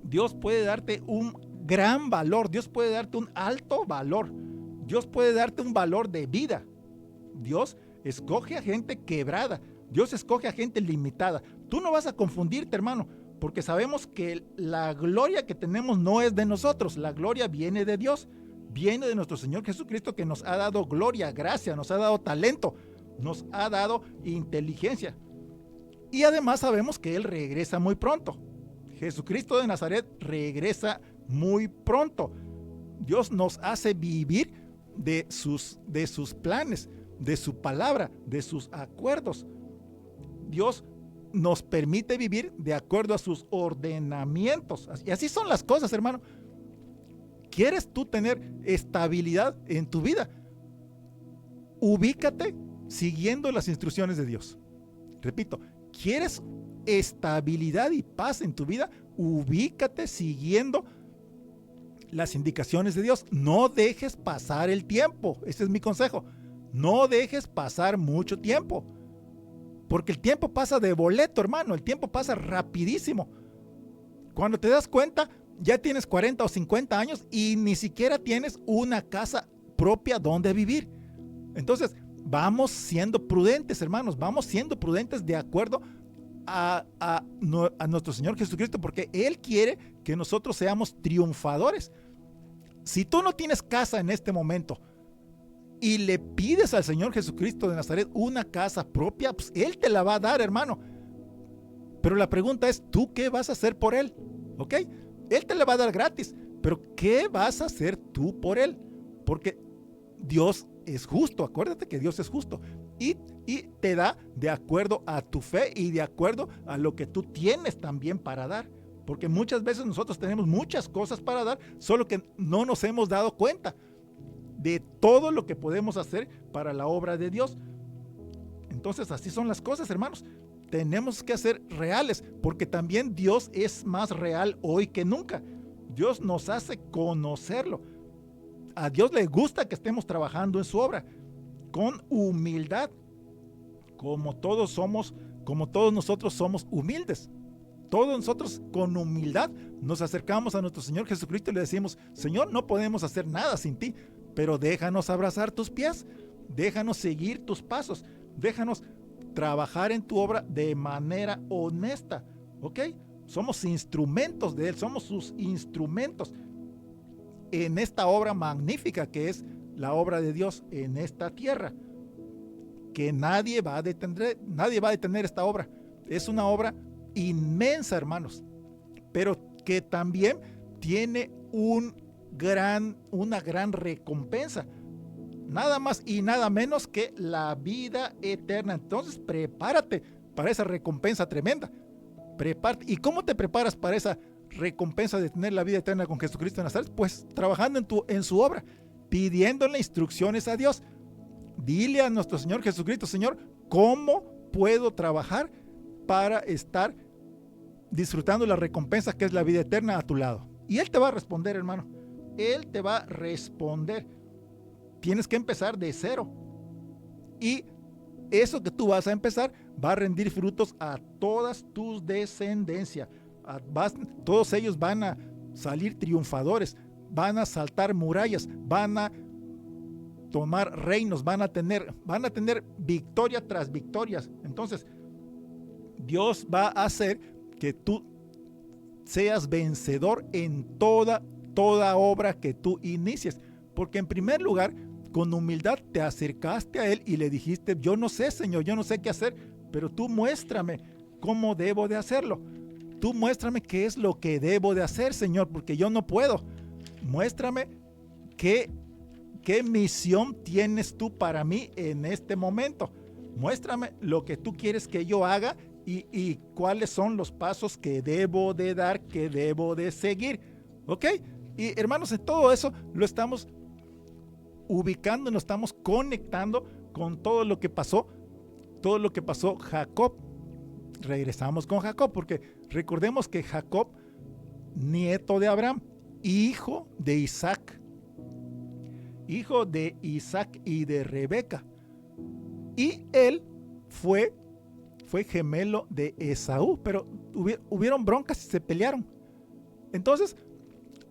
Dios puede darte un gran valor, Dios puede darte un alto valor, Dios puede darte un valor de vida. Dios escoge a gente quebrada, Dios escoge a gente limitada. Tú no vas a confundirte, hermano, porque sabemos que la gloria que tenemos no es de nosotros. La gloria viene de Dios, viene de nuestro Señor Jesucristo, que nos ha dado gloria, gracia, nos ha dado talento, nos ha dado inteligencia. Y además sabemos que Él regresa muy pronto. Jesucristo de Nazaret regresa muy pronto. Dios nos hace vivir de sus planes, de su palabra, de sus acuerdos. Dios nos permite vivir de acuerdo a sus ordenamientos. Y así son las cosas, hermano. ¿Quieres tú tener estabilidad en tu vida? Ubícate siguiendo las instrucciones de Dios. Repito, ¿quieres estabilidad y paz en tu vida? Ubícate siguiendo las indicaciones de Dios. No dejes pasar el tiempo. Ese es mi consejo. No dejes pasar mucho tiempo. Porque el tiempo pasa de boleto, hermano. El tiempo pasa rapidísimo. Cuando te das cuenta, ya tienes 40 o 50 años y ni siquiera tienes una casa propia donde vivir. Entonces, vamos siendo prudentes, hermanos. Vamos siendo prudentes de acuerdo a nuestro Señor Jesucristo, porque Él quiere que nosotros seamos triunfadores. Si tú no tienes casa en este momento y le pides al Señor Jesucristo de Nazaret una casa propia, pues Él te la va a dar, hermano. Pero la pregunta es, ¿tú qué vas a hacer por Él? ¿Ok? Él te la va a dar gratis, pero ¿qué vas a hacer tú por Él? Porque Dios es justo, acuérdate que Dios es justo y te da de acuerdo a tu fe y de acuerdo a lo que tú tienes también para dar. Porque muchas veces nosotros tenemos muchas cosas para dar, solo que no nos hemos dado cuenta de todo lo que podemos hacer para la obra de Dios. Entonces así son las cosas, hermanos. Tenemos que ser reales, porque también Dios es más real hoy que nunca. Dios nos hace conocerlo. A Dios le gusta que estemos trabajando en su obra con humildad, como todos nosotros somos humildes. Todos nosotros con humildad nos acercamos a nuestro Señor Jesucristo y le decimos: Señor, no podemos hacer nada sin ti, pero déjanos abrazar tus pies, déjanos seguir tus pasos, déjanos trabajar en tu obra de manera honesta, ¿ok? Somos instrumentos de Él, somos sus instrumentos en esta obra magnífica que es la obra de Dios en esta tierra, que nadie va a detener esta obra. Es una obra inmensa, hermanos, pero que también tiene una gran recompensa, nada más y nada menos que la vida eterna. Entonces prepárate para esa recompensa tremenda. Prepárate. ¿Y cómo te preparas para esa recompensa de tener la vida eterna con Jesucristo de Nazaret? Pues trabajando en su obra, pidiéndole instrucciones a Dios. Dile a nuestro Señor Jesucristo: Señor, ¿cómo puedo trabajar para estar disfrutando la recompensa que es la vida eterna a tu lado? Y Él te va a responder, hermano. Él te va a responder. Tienes que empezar de cero. Y eso que tú vas a empezar va a rendir frutos a todas tus descendencias. Todos ellos van a salir triunfadores, van a saltar murallas, van a tomar reinos, van a tener victoria tras victorias. Entonces, Dios va a hacer que tú seas vencedor en toda obra que tú inicies. Porque en primer lugar, con humildad te acercaste a Él y le dijiste: yo no sé, Señor, yo no sé qué hacer, pero tú muéstrame cómo debo de hacerlo. Tú muéstrame qué es lo que debo de hacer, Señor, porque yo no puedo. Muéstrame qué misión tienes tú para mí en este momento. Muéstrame lo que tú quieres que yo haga y cuáles son los pasos que debo de dar, que debo de seguir. ¿Ok? Y hermanos, en todo eso lo estamos ubicando, nos estamos conectando con todo lo que pasó Jacob. Regresamos con Jacob, porque recordemos que Jacob, nieto de Abraham, hijo de Isaac y de Rebeca, y él fue gemelo de Esaú, pero hubieron broncas y se pelearon. Entonces,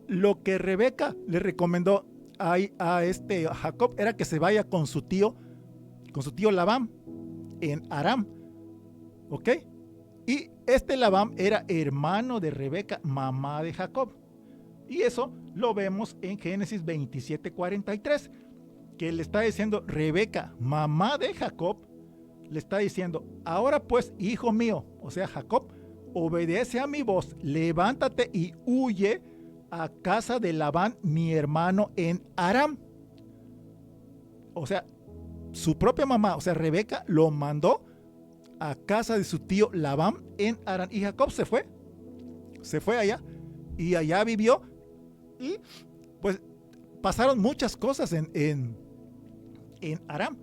lo que Rebeca le recomendó a Jacob era que se vaya con su tío Labán en Aram. ¿ok? Y este Labán era hermano de Rebeca, mamá de Jacob. Y eso lo vemos en Génesis 27:43, que le está diciendo Rebeca, mamá de Jacob, le está diciendo, ahora pues, hijo mío, o sea, Jacob, obedece a mi voz, levántate y huye a casa de Labán, mi hermano, en Aram. O sea, su propia mamá, o sea, Rebeca, lo mandó a casa de su tío Labán en Aram. Y Jacob se fue allá, y allá vivió, y pues pasaron muchas cosas en Aram.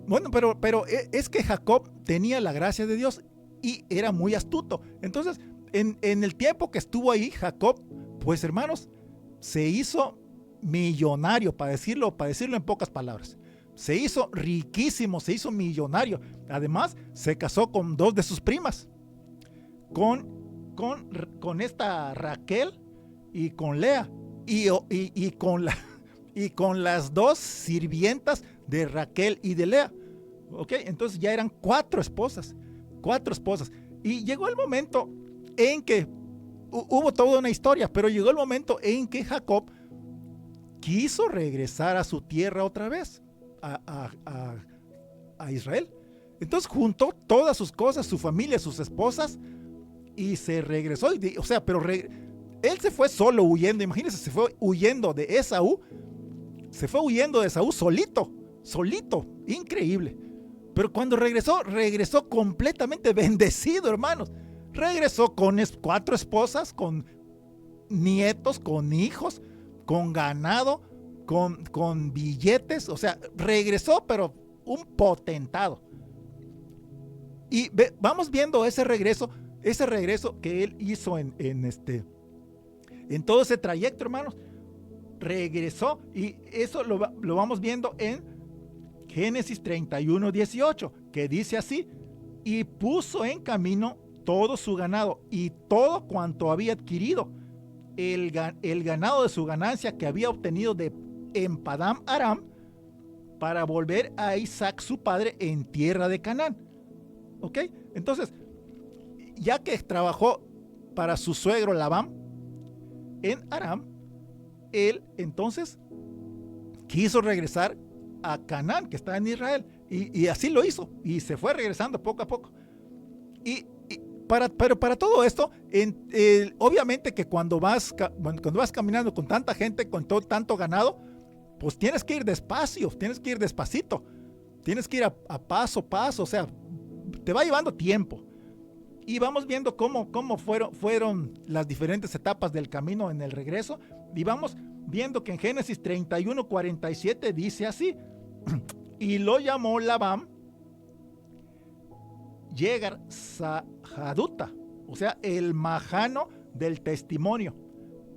Bueno, pero es que Jacob tenía la gracia de Dios y era muy astuto. Entonces, en el tiempo que estuvo ahí, Jacob, pues hermanos, se hizo millonario, para decirlo en pocas palabras. Se hizo riquísimo, se hizo millonario. Además, se casó con dos de sus primas, con esta Raquel y con Lea, y con las dos sirvientas de Raquel y de Lea. ¿Ok? Entonces ya eran cuatro esposas. Y llegó el momento en que hubo toda una historia, pero llegó el momento en que Jacob quiso regresar a su tierra otra vez, a Israel. Entonces juntó todas sus cosas, su familia, sus esposas, y se regresó. O sea, pero él se fue solo huyendo. Imagínense, se fue huyendo de Esaú. Se fue huyendo de Esaú solito. Increíble. Pero cuando regresó completamente bendecido, hermanos. Regresó con 4 esposas, con nietos, con hijos, con ganado, con billetes. O sea, regresó, pero un potentado. Y vamos viendo ese regreso que él hizo en todo ese trayecto, hermanos. Regresó, y eso lo vamos viendo en Génesis 31:18, que dice así: y puso en camino todo su ganado y todo cuanto había adquirido, el ganado de su ganancia que había obtenido en Padán Aram, para volver a Isaac su padre en tierra de Canaán. ¿Ok? Entonces, ya que trabajó para su suegro Labán en Aram, él entonces quiso regresar a Canaán, que está en Israel, y así lo hizo, y se fue regresando poco a poco. Pero para todo esto, obviamente que cuando vas caminando con tanta gente, con tanto ganado, pues tienes que ir despacio, tienes que ir despacito, tienes que ir a paso, o sea, te va llevando tiempo. Y vamos viendo cómo fueron las diferentes etapas del camino en el regreso. Y vamos viendo que en Génesis 31:47 dice así: y lo llamó Labán Yegar Sahaduta, o sea, el majano del testimonio.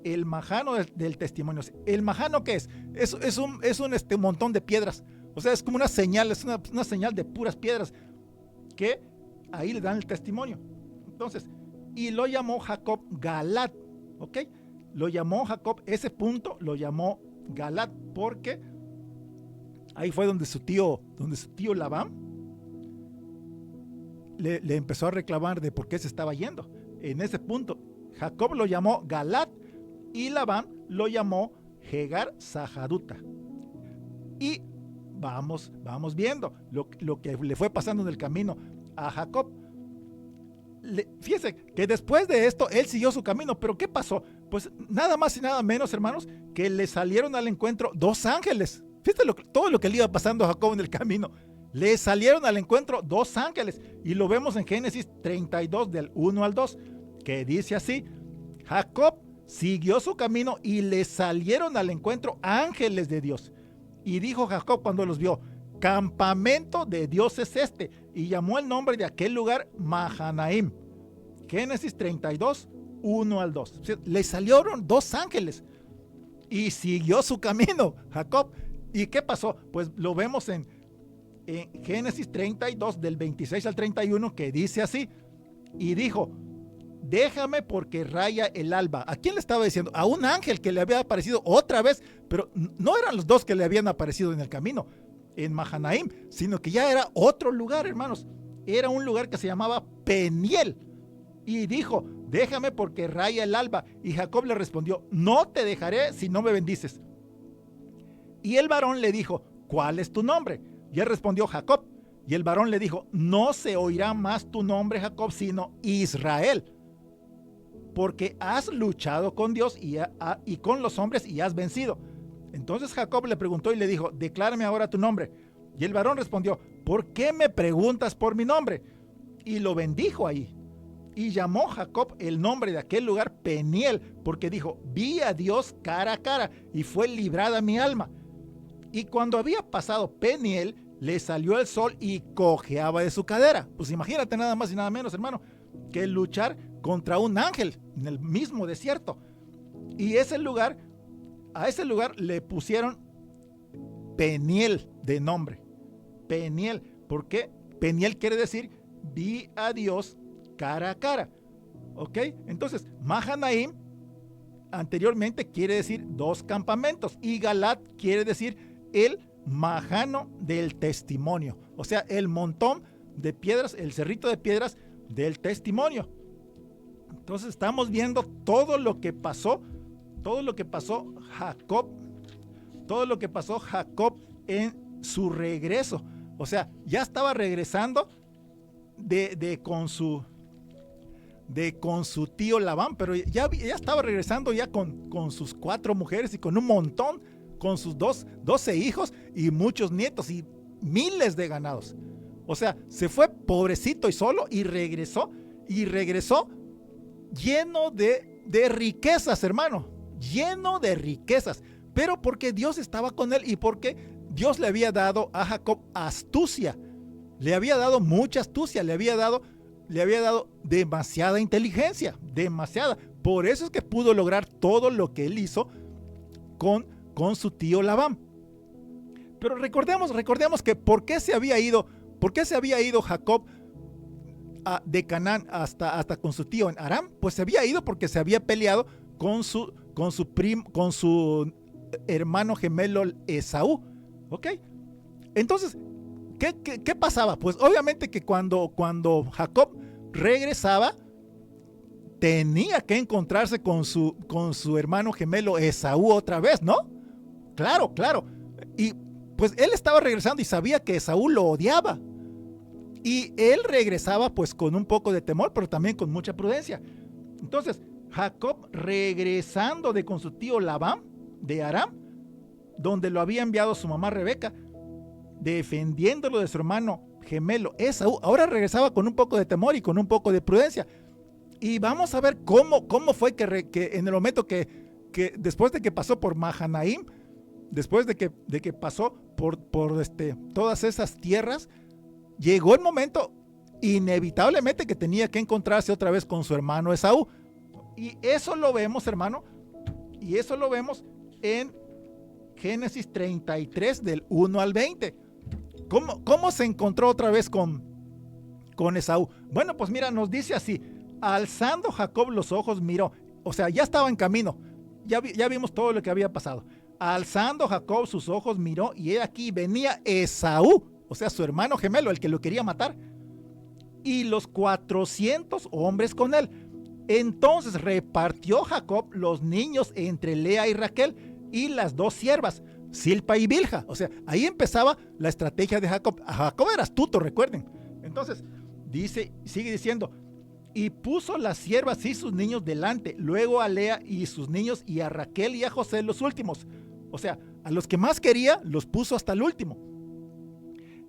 El majano del testimonio. ¿El majano qué es? Es un montón de piedras. O sea, es como una señal, es una señal de puras piedras que ahí le dan el testimonio. Entonces, y lo llamó Jacob Galat, ¿ok? Lo llamó Jacob, ese punto lo llamó Galat, porque ahí fue donde su tío Labán le empezó a reclamar de por qué se estaba yendo. En ese punto, Jacob lo llamó Galat y Labán lo llamó Jegar Sahaduta. Y vamos viendo lo que le fue pasando en el camino a Jacob. Fíjense que después de esto él siguió su camino, pero ¿qué pasó? Pues nada más y nada menos, hermanos, que le salieron al encuentro 2 ángeles. Fíjense todo lo que le iba pasando a Jacob en el camino. Le salieron al encuentro 2 ángeles, y lo vemos en Génesis 32 del 1 al 2, que dice así: Jacob siguió su camino y le salieron al encuentro ángeles de Dios. Y dijo Jacob cuando los vio: campamento de Dios es este, y llamó el nombre de aquel lugar Mahanaim. Génesis 32, 1 al 2. O sea, le salieron 2 ángeles y siguió su camino Jacob. ¿Y qué pasó? Pues lo vemos en Génesis 32 del 26 al 31, que dice así: y dijo: déjame porque raya el alba. ¿A quién le estaba diciendo? A un ángel que le había aparecido otra vez, pero no eran los 2 que le habían aparecido en el camino en Mahanaim, sino que ya era otro lugar, hermanos. era un lugar que se llamaba Peniel. Y dijo, déjame porque raya el alba. Y Jacob le respondió, no te dejaré si no me bendices. Y el varón le dijo, ¿cuál es tu nombre? Y él respondió, Jacob. Y el varón le dijo, no se oirá más tu nombre Jacob, sino Israel, porque has luchado con Dios y con los hombres y has vencido. Entonces Jacob le preguntó y le dijo, declárame ahora tu nombre. Y el varón respondió, ¿por qué me preguntas por mi nombre? Y lo bendijo ahí. Y llamó Jacob el nombre de aquel lugar Peniel, porque dijo, vi a Dios cara a cara y fue librada mi alma. Y cuando había pasado Peniel, le salió el sol y cojeaba de su cadera. Pues imagínate nada más y nada menos, hermano, que luchar contra un ángel en el mismo desierto. Y a ese lugar le pusieron Peniel de nombre. Peniel, porque Peniel quiere decir vi a Dios cara a cara. ¿Ok? Entonces, Mahanaim anteriormente quiere decir 2 campamentos y Galat quiere decir el majano del testimonio. O sea, el montón de piedras, el cerrito de piedras del testimonio. Entonces estamos viendo todo lo que pasó Jacob en su regreso. O sea, ya estaba regresando con su tío Labán, pero ya estaba regresando ya con sus 4 mujeres y con un montón, con sus 12 hijos y muchos nietos y miles de ganados. O sea, se fue pobrecito y solo y regresó lleno de riquezas, hermano, lleno de riquezas, pero porque Dios estaba con él y porque Dios le había dado a Jacob astucia, le había dado mucha astucia, le había dado demasiada inteligencia, demasiada. Por eso es que pudo lograr todo lo que él hizo con su tío Labán. Pero recordemos que ¿por qué se había ido Jacob de Canaán hasta con su tío en Aram? Pues se había ido porque se había peleado con su hermano gemelo Esaú. ¿Ok? Entonces, ¿qué pasaba? Pues obviamente que cuando Jacob regresaba, tenía que encontrarse con su hermano gemelo Esaú otra vez, ¿no? Claro. Y pues él estaba regresando y sabía que Esaú lo odiaba. Y él regresaba pues con un poco de temor, pero también con mucha prudencia. Entonces, Jacob regresando con su tío Labán de Aram, donde lo había enviado su mamá Rebeca, defendiéndolo de su hermano gemelo Esaú, ahora regresaba con un poco de temor y con un poco de prudencia. Y vamos a ver cómo fue que en el momento que después de que pasó por Mahanaim, después de que pasó por todas esas tierras, llegó el momento inevitablemente que tenía que encontrarse otra vez con su hermano Esaú. Y eso lo vemos, hermano, y eso lo vemos en Génesis 33 del 1 al 20. ¿Cómo se encontró otra vez con Esaú? Bueno, pues mira, nos dice así: alzando Jacob los ojos miró, o sea, ya estaba en camino, ya vimos todo lo que había pasado. Alzando Jacob sus ojos miró, y he aquí venía Esaú, o sea, su hermano gemelo, el que lo quería matar, y los 400 hombres con él. Entonces repartió Jacob los niños entre Lea y Raquel y las 2 siervas, Silpa y Bilha. O sea, ahí empezaba la estrategia de Jacob. Jacob era astuto, recuerden. Entonces, sigue diciendo, y puso las siervas y sus niños delante, luego a Lea y sus niños, y a Raquel y a José los últimos. O sea, a los que más quería los puso hasta el último.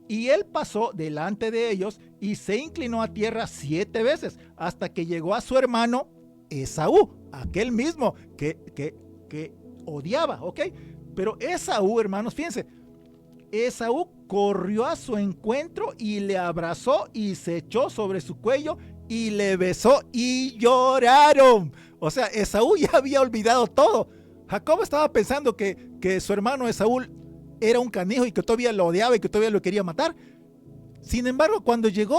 Y él pasó delante de ellos y se inclinó a tierra 7 veces hasta que llegó a su hermano Esaú, aquel mismo que odiaba, ¿ok? Pero Esaú, hermanos, fíjense, Esaú corrió a su encuentro y le abrazó y se echó sobre su cuello y le besó y lloraron. O sea, Esaú ya había olvidado todo. Jacob estaba pensando que su hermano Esaú era un canijo y que todavía lo odiaba y que todavía lo quería matar. Sin embargo, cuando llegó,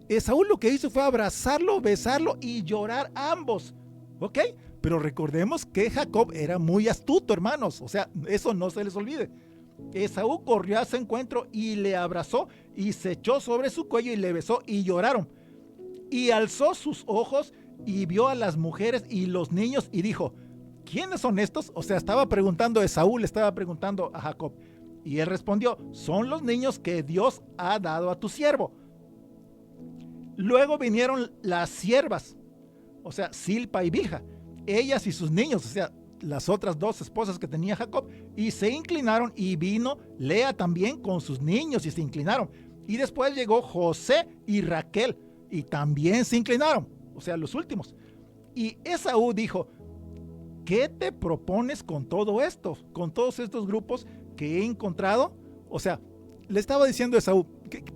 Esaú lo que hizo fue abrazarlo, besarlo y llorar ambos. ¿Ok? Pero recordemos que Jacob era muy astuto, hermanos. O sea, eso no se les olvide. Esaú corrió a su encuentro y le abrazó y se echó sobre su cuello y le besó y lloraron. Y alzó sus ojos y vio a las mujeres y los niños y dijo, ¿quiénes son estos? O sea, estaba preguntando Esaú, le estaba preguntando a Jacob. Y él respondió, son los niños que Dios ha dado a tu siervo. Luego vinieron las siervas, o sea, Silpa y Bilha, ellas y sus niños, o sea, las otras dos esposas que tenía Jacob, y se inclinaron, y vino Lea también con sus niños y se inclinaron. Y después llegó José y Raquel y también se inclinaron, o sea, los últimos. Y Esaú dijo, ¿qué te propones con todo esto? Con todos estos grupos que he encontrado. O sea, le estaba diciendo a Esaú,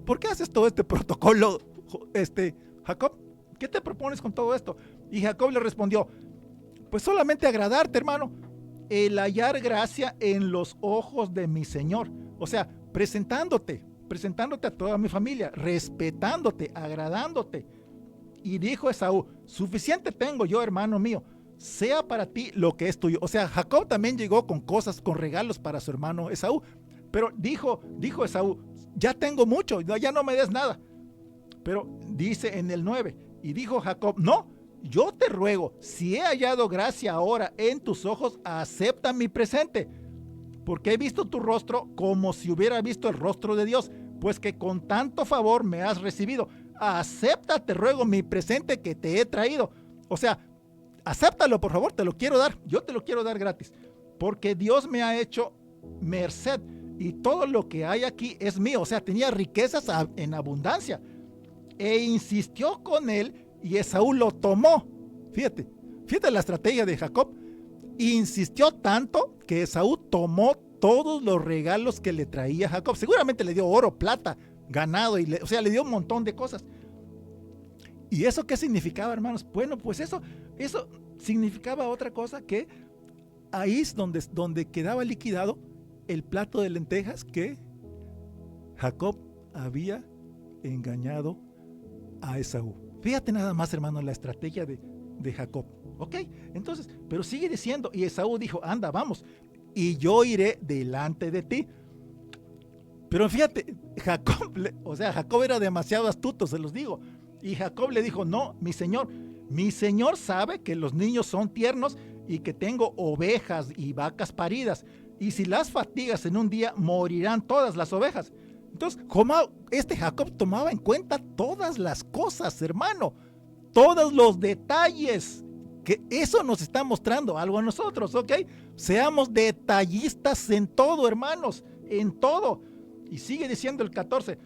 ¿por qué haces todo este protocolo, Jacob? ¿Qué te propones con todo esto? Y Jacob le respondió, pues solamente agradarte, hermano, el hallar gracia en los ojos de mi Señor. O sea, presentándote a toda mi familia, respetándote, agradándote. Y dijo Esaú, suficiente tengo yo, hermano mío, sea para ti lo que es tuyo. O sea, Jacob también llegó con cosas, con regalos para su hermano Esaú. Pero dijo Esaú, ya tengo mucho, ya no me des nada. Pero dice en el 9, y dijo Jacob, no, yo te ruego, si he hallado gracia ahora en tus ojos, acepta mi presente, porque he visto tu rostro como si hubiera visto el rostro de Dios, pues que con tanto favor me has recibido. Acepta, te ruego, mi presente que te he traído. O sea, acéptalo, por favor, te lo quiero dar, yo te lo quiero dar gratis, porque Dios me ha hecho merced y todo lo que hay aquí es mío. O sea, tenía riquezas en abundancia. E insistió con él y Esaú lo tomó. Fíjate la estrategia de Jacob. Insistió tanto que Esaú tomó todos los regalos que le traía Jacob. Seguramente le dio oro, plata, ganado, o sea, le dio un montón de cosas. ¿Y eso qué significaba, hermanos? Bueno, pues eso significaba otra cosa, que ahí es donde quedaba liquidado el plato de lentejas que Jacob había engañado a Esaú. Fíjate nada más, hermano, la estrategia de Jacob. Ok, entonces, pero sigue diciendo, y Esaú dijo, anda, vamos, y yo iré delante de ti. Pero fíjate, Jacob era demasiado astuto, se los digo. Y Jacob le dijo, no, mi señor sabe que los niños son tiernos y que tengo ovejas y vacas paridas. Y si las fatigas en un día, morirán todas las ovejas. Entonces, Jacob tomaba en cuenta todas las cosas, hermano. Todos los detalles. Que eso nos está mostrando algo a nosotros, ¿ok? Seamos detallistas en todo, hermanos, en todo. Y sigue diciendo el 14,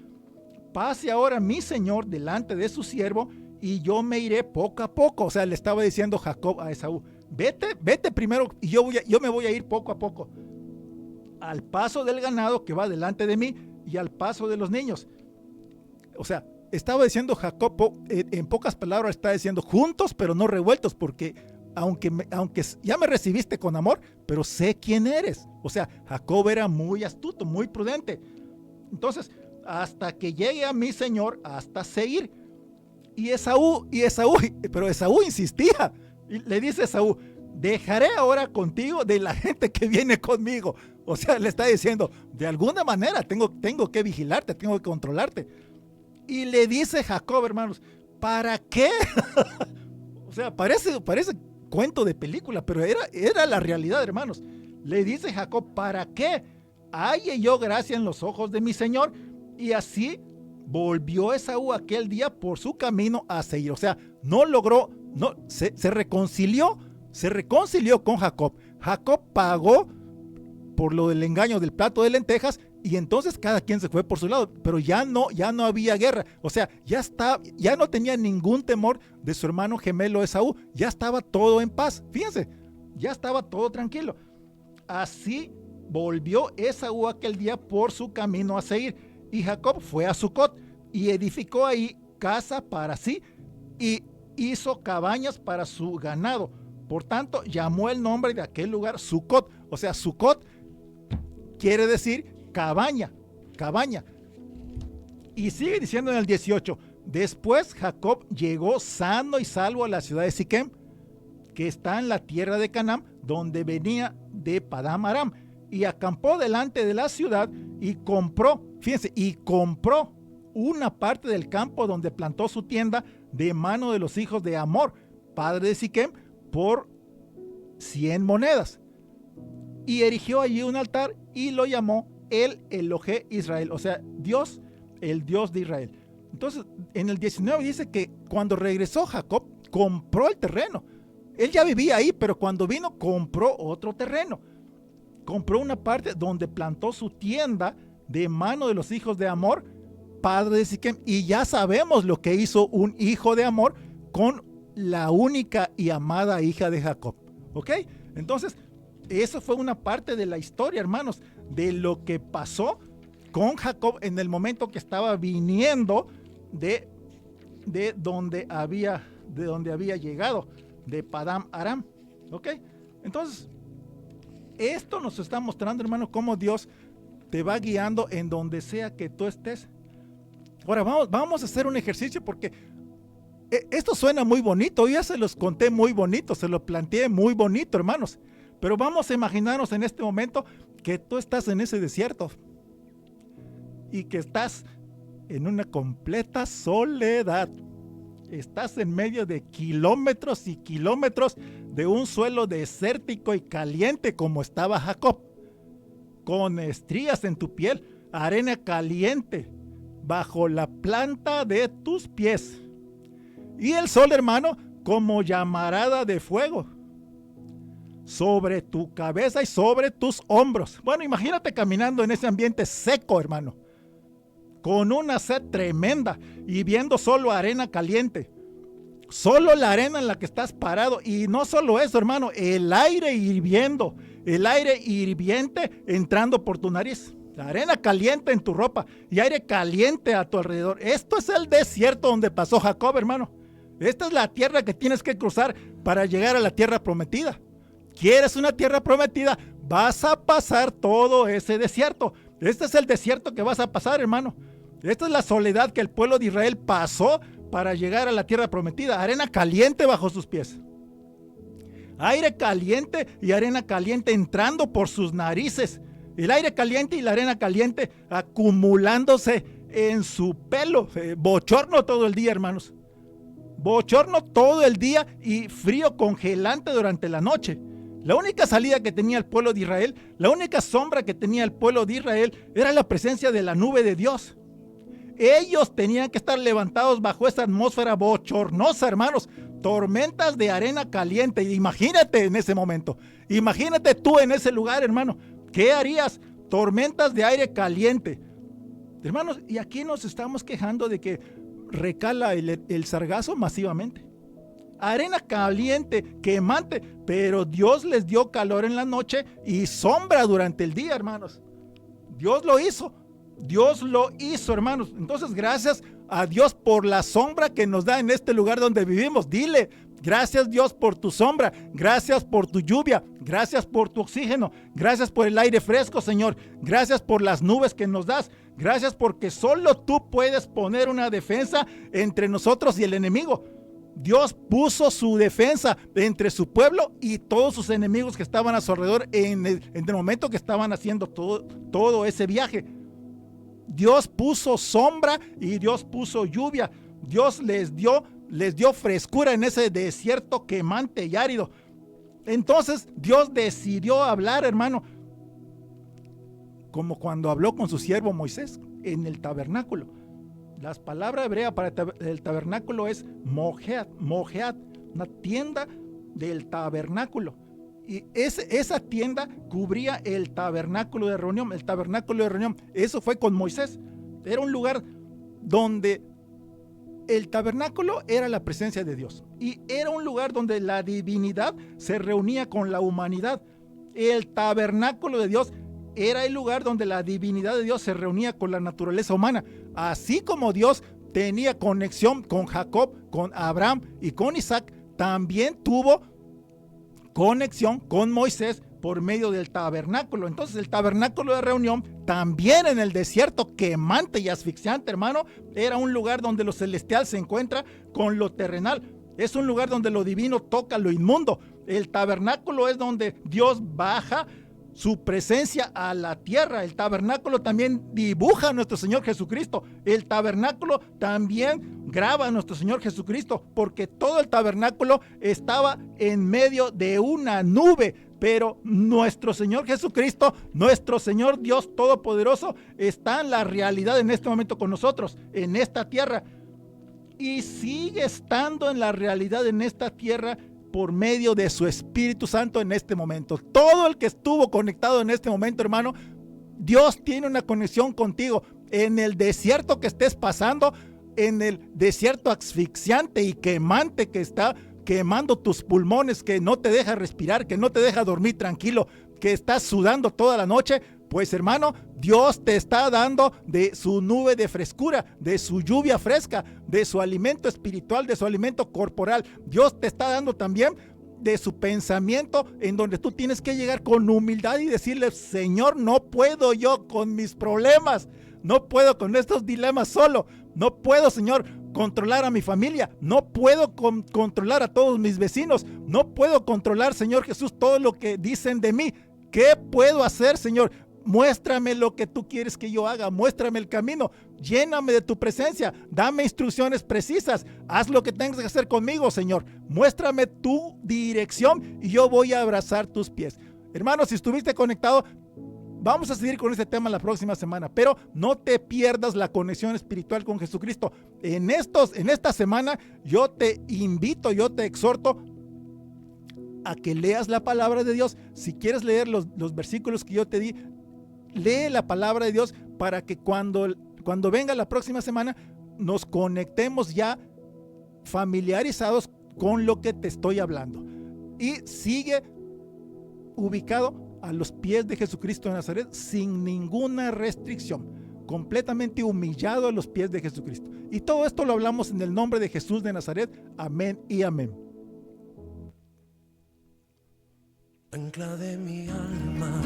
pase ahora mi señor delante de su siervo y yo me iré poco a poco. O sea, le estaba diciendo Jacob a Esaú, vete primero y yo me voy a ir poco a poco, al paso del ganado que va delante de mí y al paso de los niños. O sea, estaba diciendo Jacob, en pocas palabras está diciendo juntos pero no revueltos, porque aunque ya me recibiste con amor, pero sé quién eres. O sea, Jacob era muy astuto, muy prudente. Entonces, hasta que llegue a mi señor, hasta Seir. Pero Esaú insistía. Y le dice Esaú, dejaré ahora contigo de la gente que viene conmigo. O sea, le está diciendo, de alguna manera tengo que vigilarte, tengo que controlarte. Y le dice Jacob, hermanos, ¿para qué? O sea, parece cuento de película, pero era la realidad, hermanos. Le dice Jacob, ¿para qué halle yo gracia en los ojos de mi señor? Y así volvió Esaú aquel día por su camino a Seir. O sea, se reconcilió con Jacob. Jacob pagó por lo del engaño del plato de lentejas y entonces cada quien se fue por su lado, pero ya no había guerra. O sea, ya no tenía ningún temor de su hermano gemelo Esaú. Ya estaba todo en paz. Fíjense, ya estaba todo tranquilo. Así volvió Esaú aquel día por su camino a Seir, y Jacob fue a Sucot y edificó ahí casa para sí y hizo cabañas para su ganado. Por tanto, llamó el nombre de aquel lugar Sucot. O sea, Sucot quiere decir cabaña. Y sigue diciendo en el 18, después Jacob llegó sano y salvo a la ciudad de Siquem, que está en la tierra de Canaán, donde venía de Padán Aram. y acampó delante de la ciudad y compró, fíjense, y compró una parte del campo donde plantó su tienda de mano de los hijos de Hamor, padre de Siquem, por 100 monedas. Y erigió allí un altar y lo llamó el Elohé Israel, o sea, Dios, el Dios de Israel. Entonces, en el 19 dice que cuando regresó Jacob, compró el terreno. Él ya vivía ahí, pero cuando vino, compró otro terreno. Compró una parte donde plantó su tienda de mano de los hijos de Hamor, padre de Siquem. Y ya sabemos lo que hizo un hijo de Hamor con la única y amada hija de Jacob. ¿Ok? Entonces, eso fue una parte de la historia, hermanos, de lo que pasó con Jacob en el momento que estaba viniendo de donde había llegado, de Padán Aram. ¿Ok? Entonces, esto nos está mostrando, hermano, cómo Dios te va guiando en donde sea que tú estés. Ahora vamos a hacer un ejercicio porque esto suena muy bonito. Ya se los conté muy bonito, se lo planteé muy bonito, hermanos. Pero vamos a imaginarnos en este momento que tú estás en ese desierto y que estás en una completa soledad. Estás en medio de kilómetros y kilómetros de un suelo desértico y caliente como estaba Jacob, con estrías en tu piel, arena caliente bajo la planta de tus pies, y el sol, hermano, como llamarada de fuego sobre tu cabeza y sobre tus hombros. Bueno, imagínate caminando en ese ambiente seco, hermano, con una sed tremenda y viendo solo arena caliente, solo la arena en la que estás parado. Y no solo eso, hermano, el aire hirviendo, el aire hirviente entrando por tu nariz, la arena caliente en tu ropa y aire caliente a tu alrededor. Esto es el desierto donde pasó Jacob, hermano. Esta es la tierra que tienes que cruzar para llegar a la tierra prometida. ¿Quieres una tierra prometida? Vas a pasar todo ese desierto. Este es el desierto que vas a pasar, hermano. Esta es la soledad que el pueblo de Israel pasó para llegar a la tierra prometida. Arena caliente bajo sus pies. Aire caliente y arena caliente entrando por sus narices. El aire caliente y la arena caliente acumulándose en su pelo. Bochorno todo el día, hermanos. Bochorno todo el día y frío congelante durante la noche. La única salida que tenía el pueblo de Israel, la única sombra que tenía el pueblo de Israel era la presencia de la nube de Dios. Ellos tenían que estar levantados bajo esa atmósfera bochornosa, hermanos. Tormentas de arena caliente. Imagínate en ese momento. Imagínate tú en ese lugar, hermano. ¿Qué harías? Tormentas de aire caliente. Hermanos, y aquí nos estamos quejando de que recala el sargazo masivamente. Arena caliente, quemante, pero Dios les dio calor en la noche y sombra durante el día, hermanos. Dios lo hizo. Dios lo hizo, hermanos. Entonces, gracias a Dios por la sombra que nos da en este lugar donde vivimos. Dile, gracias Dios por tu sombra, gracias por tu lluvia, gracias por tu oxígeno, gracias por el aire fresco, Señor. Gracias por las nubes que nos das. Gracias porque solo tú puedes poner una defensa entre nosotros y el enemigo. Dios puso su defensa entre su pueblo y todos sus enemigos que estaban a su alrededor en el momento que estaban haciendo todo ese viaje. Dios puso sombra y Dios puso lluvia. Dios les dio frescura en ese desierto quemante y árido. Entonces Dios decidió hablar, hermano, como cuando habló con su siervo Moisés en el tabernáculo. Las palabras hebreas para el tabernáculo es mojeat, una tienda del tabernáculo. Y esa tienda cubría el tabernáculo de reunión. El tabernáculo de reunión, eso fue con Moisés. Era un lugar donde el tabernáculo era la presencia de Dios. Y era un lugar donde la divinidad se reunía con la humanidad. El tabernáculo de Dios era el lugar donde la divinidad de Dios se reunía con la naturaleza humana. Así como Dios tenía conexión con Jacob, con Abraham y con Isaac, también tuvo conexión con Moisés por medio del tabernáculo. Entonces el tabernáculo de reunión, también en el desierto quemante y asfixiante, hermano, era un lugar donde lo celestial se encuentra con lo terrenal. Es un lugar donde lo divino toca lo inmundo. El tabernáculo es donde Dios baja su presencia a la tierra. El tabernáculo también dibuja a nuestro Señor Jesucristo. El tabernáculo también graba a nuestro Señor Jesucristo, porque todo el tabernáculo estaba en medio de una nube. Pero nuestro Señor Jesucristo, nuestro Señor Dios Todopoderoso, está en la realidad en este momento con nosotros, en esta tierra. Y sigue estando en la realidad en esta tierra por medio de su Espíritu Santo en este momento. Todo el que estuvo conectado en este momento, hermano, Dios tiene una conexión contigo. En el desierto que estés pasando, en el desierto asfixiante y quemante que está quemando tus pulmones, que no te deja respirar, que no te deja dormir tranquilo, que estás sudando toda la noche, pues hermano, Dios te está dando de su nube de frescura, de su lluvia fresca, de su alimento espiritual, de su alimento corporal. Dios te está dando también de su pensamiento, en donde tú tienes que llegar con humildad y decirle: Señor, no puedo yo con mis problemas, no puedo con estos dilemas solo, no puedo, Señor, controlar a mi familia, no puedo controlar a todos mis vecinos, no puedo controlar, Señor Jesús, todo lo que dicen de mí. ¿Qué puedo hacer, Señor? Muéstrame lo que tú quieres que yo haga, muéstrame el camino, lléname de tu presencia, dame instrucciones precisas, haz lo que tengas que hacer conmigo, Señor. Muéstrame tu dirección y yo voy a abrazar tus pies. Hermano, si estuviste conectado, vamos a seguir con este tema la próxima semana, pero no te pierdas la conexión espiritual con Jesucristo. En esta semana yo te invito, yo te exhorto a que leas la palabra de Dios. Si quieres leer los versículos que yo te di, lee la palabra de Dios para que cuando venga la próxima semana nos conectemos ya familiarizados con lo que te estoy hablando. Y sigue ubicado a los pies de Jesucristo de Nazaret sin ninguna restricción, completamente humillado a los pies de Jesucristo. Y todo esto lo hablamos en el nombre de Jesús de Nazaret. Amén y amén. Ancla de mi alma,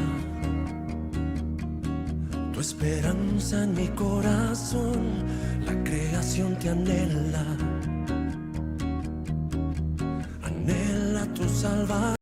tu esperanza en mi corazón, la creación te anhela tu salvación.